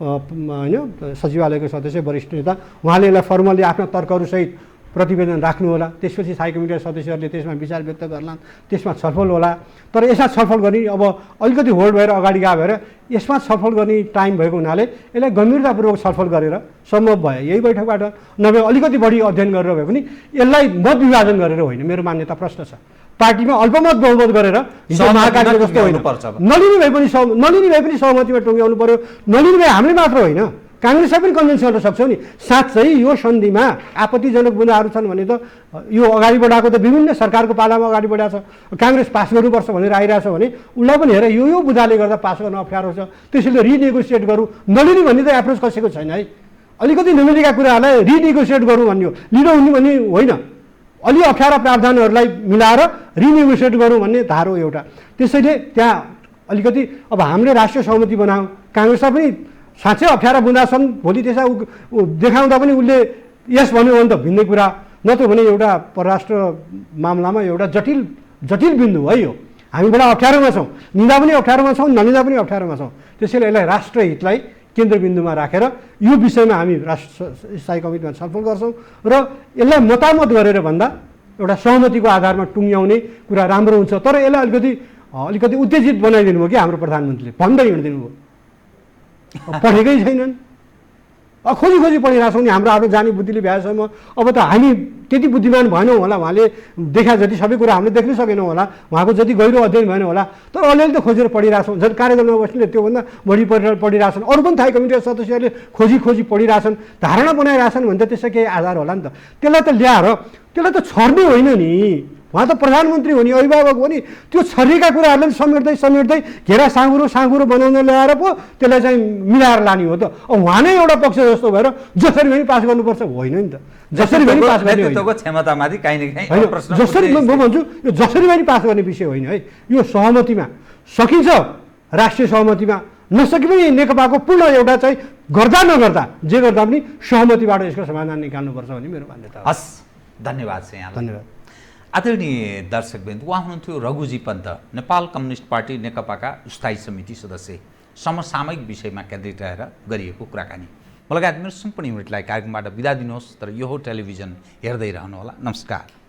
होइन सचिवालयको सदस्य वरिष्ठ नेता, उहाँले यसलाई फर्मल्ली आफ्ना तर्कहरूसहित प्रतिवेदन राख्नु होला। त्यसपछि स्थायी कमिटीका सदस्यहरूले त्यसमा विचार व्यक्त गर्लान्, त्यसमा छलफल होला। तर यसमा छलफल गर्ने अब अलिकति होल्ड भएर अगाडि गए भएर यसमा छलफल गर्ने टाइम भएको हुनाले यसलाई गम्भीरतापूर्वक छलफल गरेर सम्भव भयो यही बैठकबाट नभए अलिकति बढी अध्ययन गरेर भए पनि यसलाई मत विभाजन गरेर होइन। मेरो मान्यता प्रश्न छ, पार्टीमा अल्पमत बहुमत गरेर महाकार्य जस्तो होइन, नलिने भए पनि सहमतिमा टुङ्ग्याउनु पर्यो। नलिने भए हामीले मात्र होइन, काङ्ग्रेसलाई पनि कन्भिन्स गर्न सक्छौँ नि। साँच्चै यो सन्धिमा आपत्तिजनक बुँदाहरू छन् भने त यो अगाडि बढाएको त विभिन्न सरकारको पालामा अगाडि बढाएको छ, काङ्ग्रेस पास गर्नुपर्छ भनेर आइरहेछ भने उसलाई पनि हेर यो बुँदाले गर्दा पास गर्न अप्ठ्यारो छ, त्यसैले रिनेगोसिएट गरौँ। नलिने भन्ने त एप्रोच कसैको छैन है। अलिकति नमिलेका कुराहरूलाई रिनेगोसिएट गरौँ भन्ने हो, लिन हुने भन्ने होइन। अलि अप्ठ्यारा प्रावधानहरूलाई मिलाएर रिनेगोसिएट गरौँ भन्ने धारो एउटा। त्यसैले त्यहाँ अलिकति अब हामीले राष्ट्रिय सहमति बनायौँ, काङ्ग्रेसलाई पनि साँच्चै अप्ठ्यारा बुँदा छन्, भोलि त्यसमा देखाउँदा पनि उसले यस भन्यो भने त भिन्नै कुरा, नत्र भने एउटा परराष्ट्र मामलामा एउटा जटिल बिन्दु है यो। हामी बडा अप्ठ्यारोमा छौँ, निदा पनि अप्ठ्यारोमा छौँ, नलिँदा पनि अप्ठ्यारोमा छौँ। त्यसैले यसलाई राष्ट्रहितलाई केन्द्रबिन्दुमा राखेर यो विषयमा हामी राष्ट्र स्थायी कमिटीमा छलफल गर्छौँ र यसलाई मतामत गरेर भन्दा एउटा सहमतिको आधारमा टुङ्ग्याउने कुरा राम्रो हुन्छ। तर यसलाई अलिकति उत्तेजित बनाइदिनु भयो कि हाम्रो प्रधानमन्त्रीले भन्दै हिँडिदिनु भयो, पढेकै छैनन्, खोजी पढिरहेछौँ नि। हाम्रो जानी बुद्धिले भ्याएसम्म अब त हामी त्यति बुद्धिमान भएनौँ होला, उहाँले देखा जति सबै कुरा हामीले देख्न सकेनौँ होला, उहाँको जति गहिरो अध्ययन भएन होला, तर अलिअलि त खोजेर पढिरहेछौँ। झन् कार्यदलमा बस्नेले त्योभन्दा बढी पढिरहेछन्, अरू पनि स्थायी कमिटीका सदस्यहरूले खोजी पढिरहेछन्, धारणा बनाइरहेछन् भने त त्यसै केही आधार होला नि त। त्यसलाई त ल्याएर त्यसलाई त छर्ने होइन नि, उहाँ त प्रधानमन्त्री हो नि, अभिभावक हो नि। त्यो छरिएका कुराहरूलाई समेट्दै घेरा साँगुरो बनाउन ल्याएर पो त्यसलाई चाहिँ मिलाएर लाने हो त। अब उहाँ नै एउटा पक्ष जस्तो भएर जसरी पनि पास गर्नुपर्छ होइन नि त, जसरी पनि पास गर्ने क्षमतामाथि काहीँ न काहीँ प्रश्न जसरी म भन्छु यो जसरी पनि पास गर्ने विषय होइन है। यो सहमतिमा सकिन्छ, राष्ट्रिय सहमतिमा नसके पनि नेकपाको पूर्ण एउटा चाहिँ गर्दा नगर्दा जे गर्दा पनि सहमतिबाट यसको समाधान निकाल्नुपर्छ भन्ने मेरो मान्यता हो। हस्, धन्यवाद छ यहाँलाई। धन्यवाद। आदरणीय दर्शकवृन्द, उहाँ हुनुहुन्थ्यो रघुजी पन्त, नेपाल कम्युनिस्ट पार्टी नेकपाका स्थायी समिति सदस्य। समसामयिक विषयमा केन्द्रित रहेर गरिएको कुराकानी। लगायत मेरो सम्पूर्ण युनिटलाई कार्यक्रमबाट बिदा दिनुहोस्, तर यो टेलिभिजन हेर्दै रहनुहोला। नमस्कार।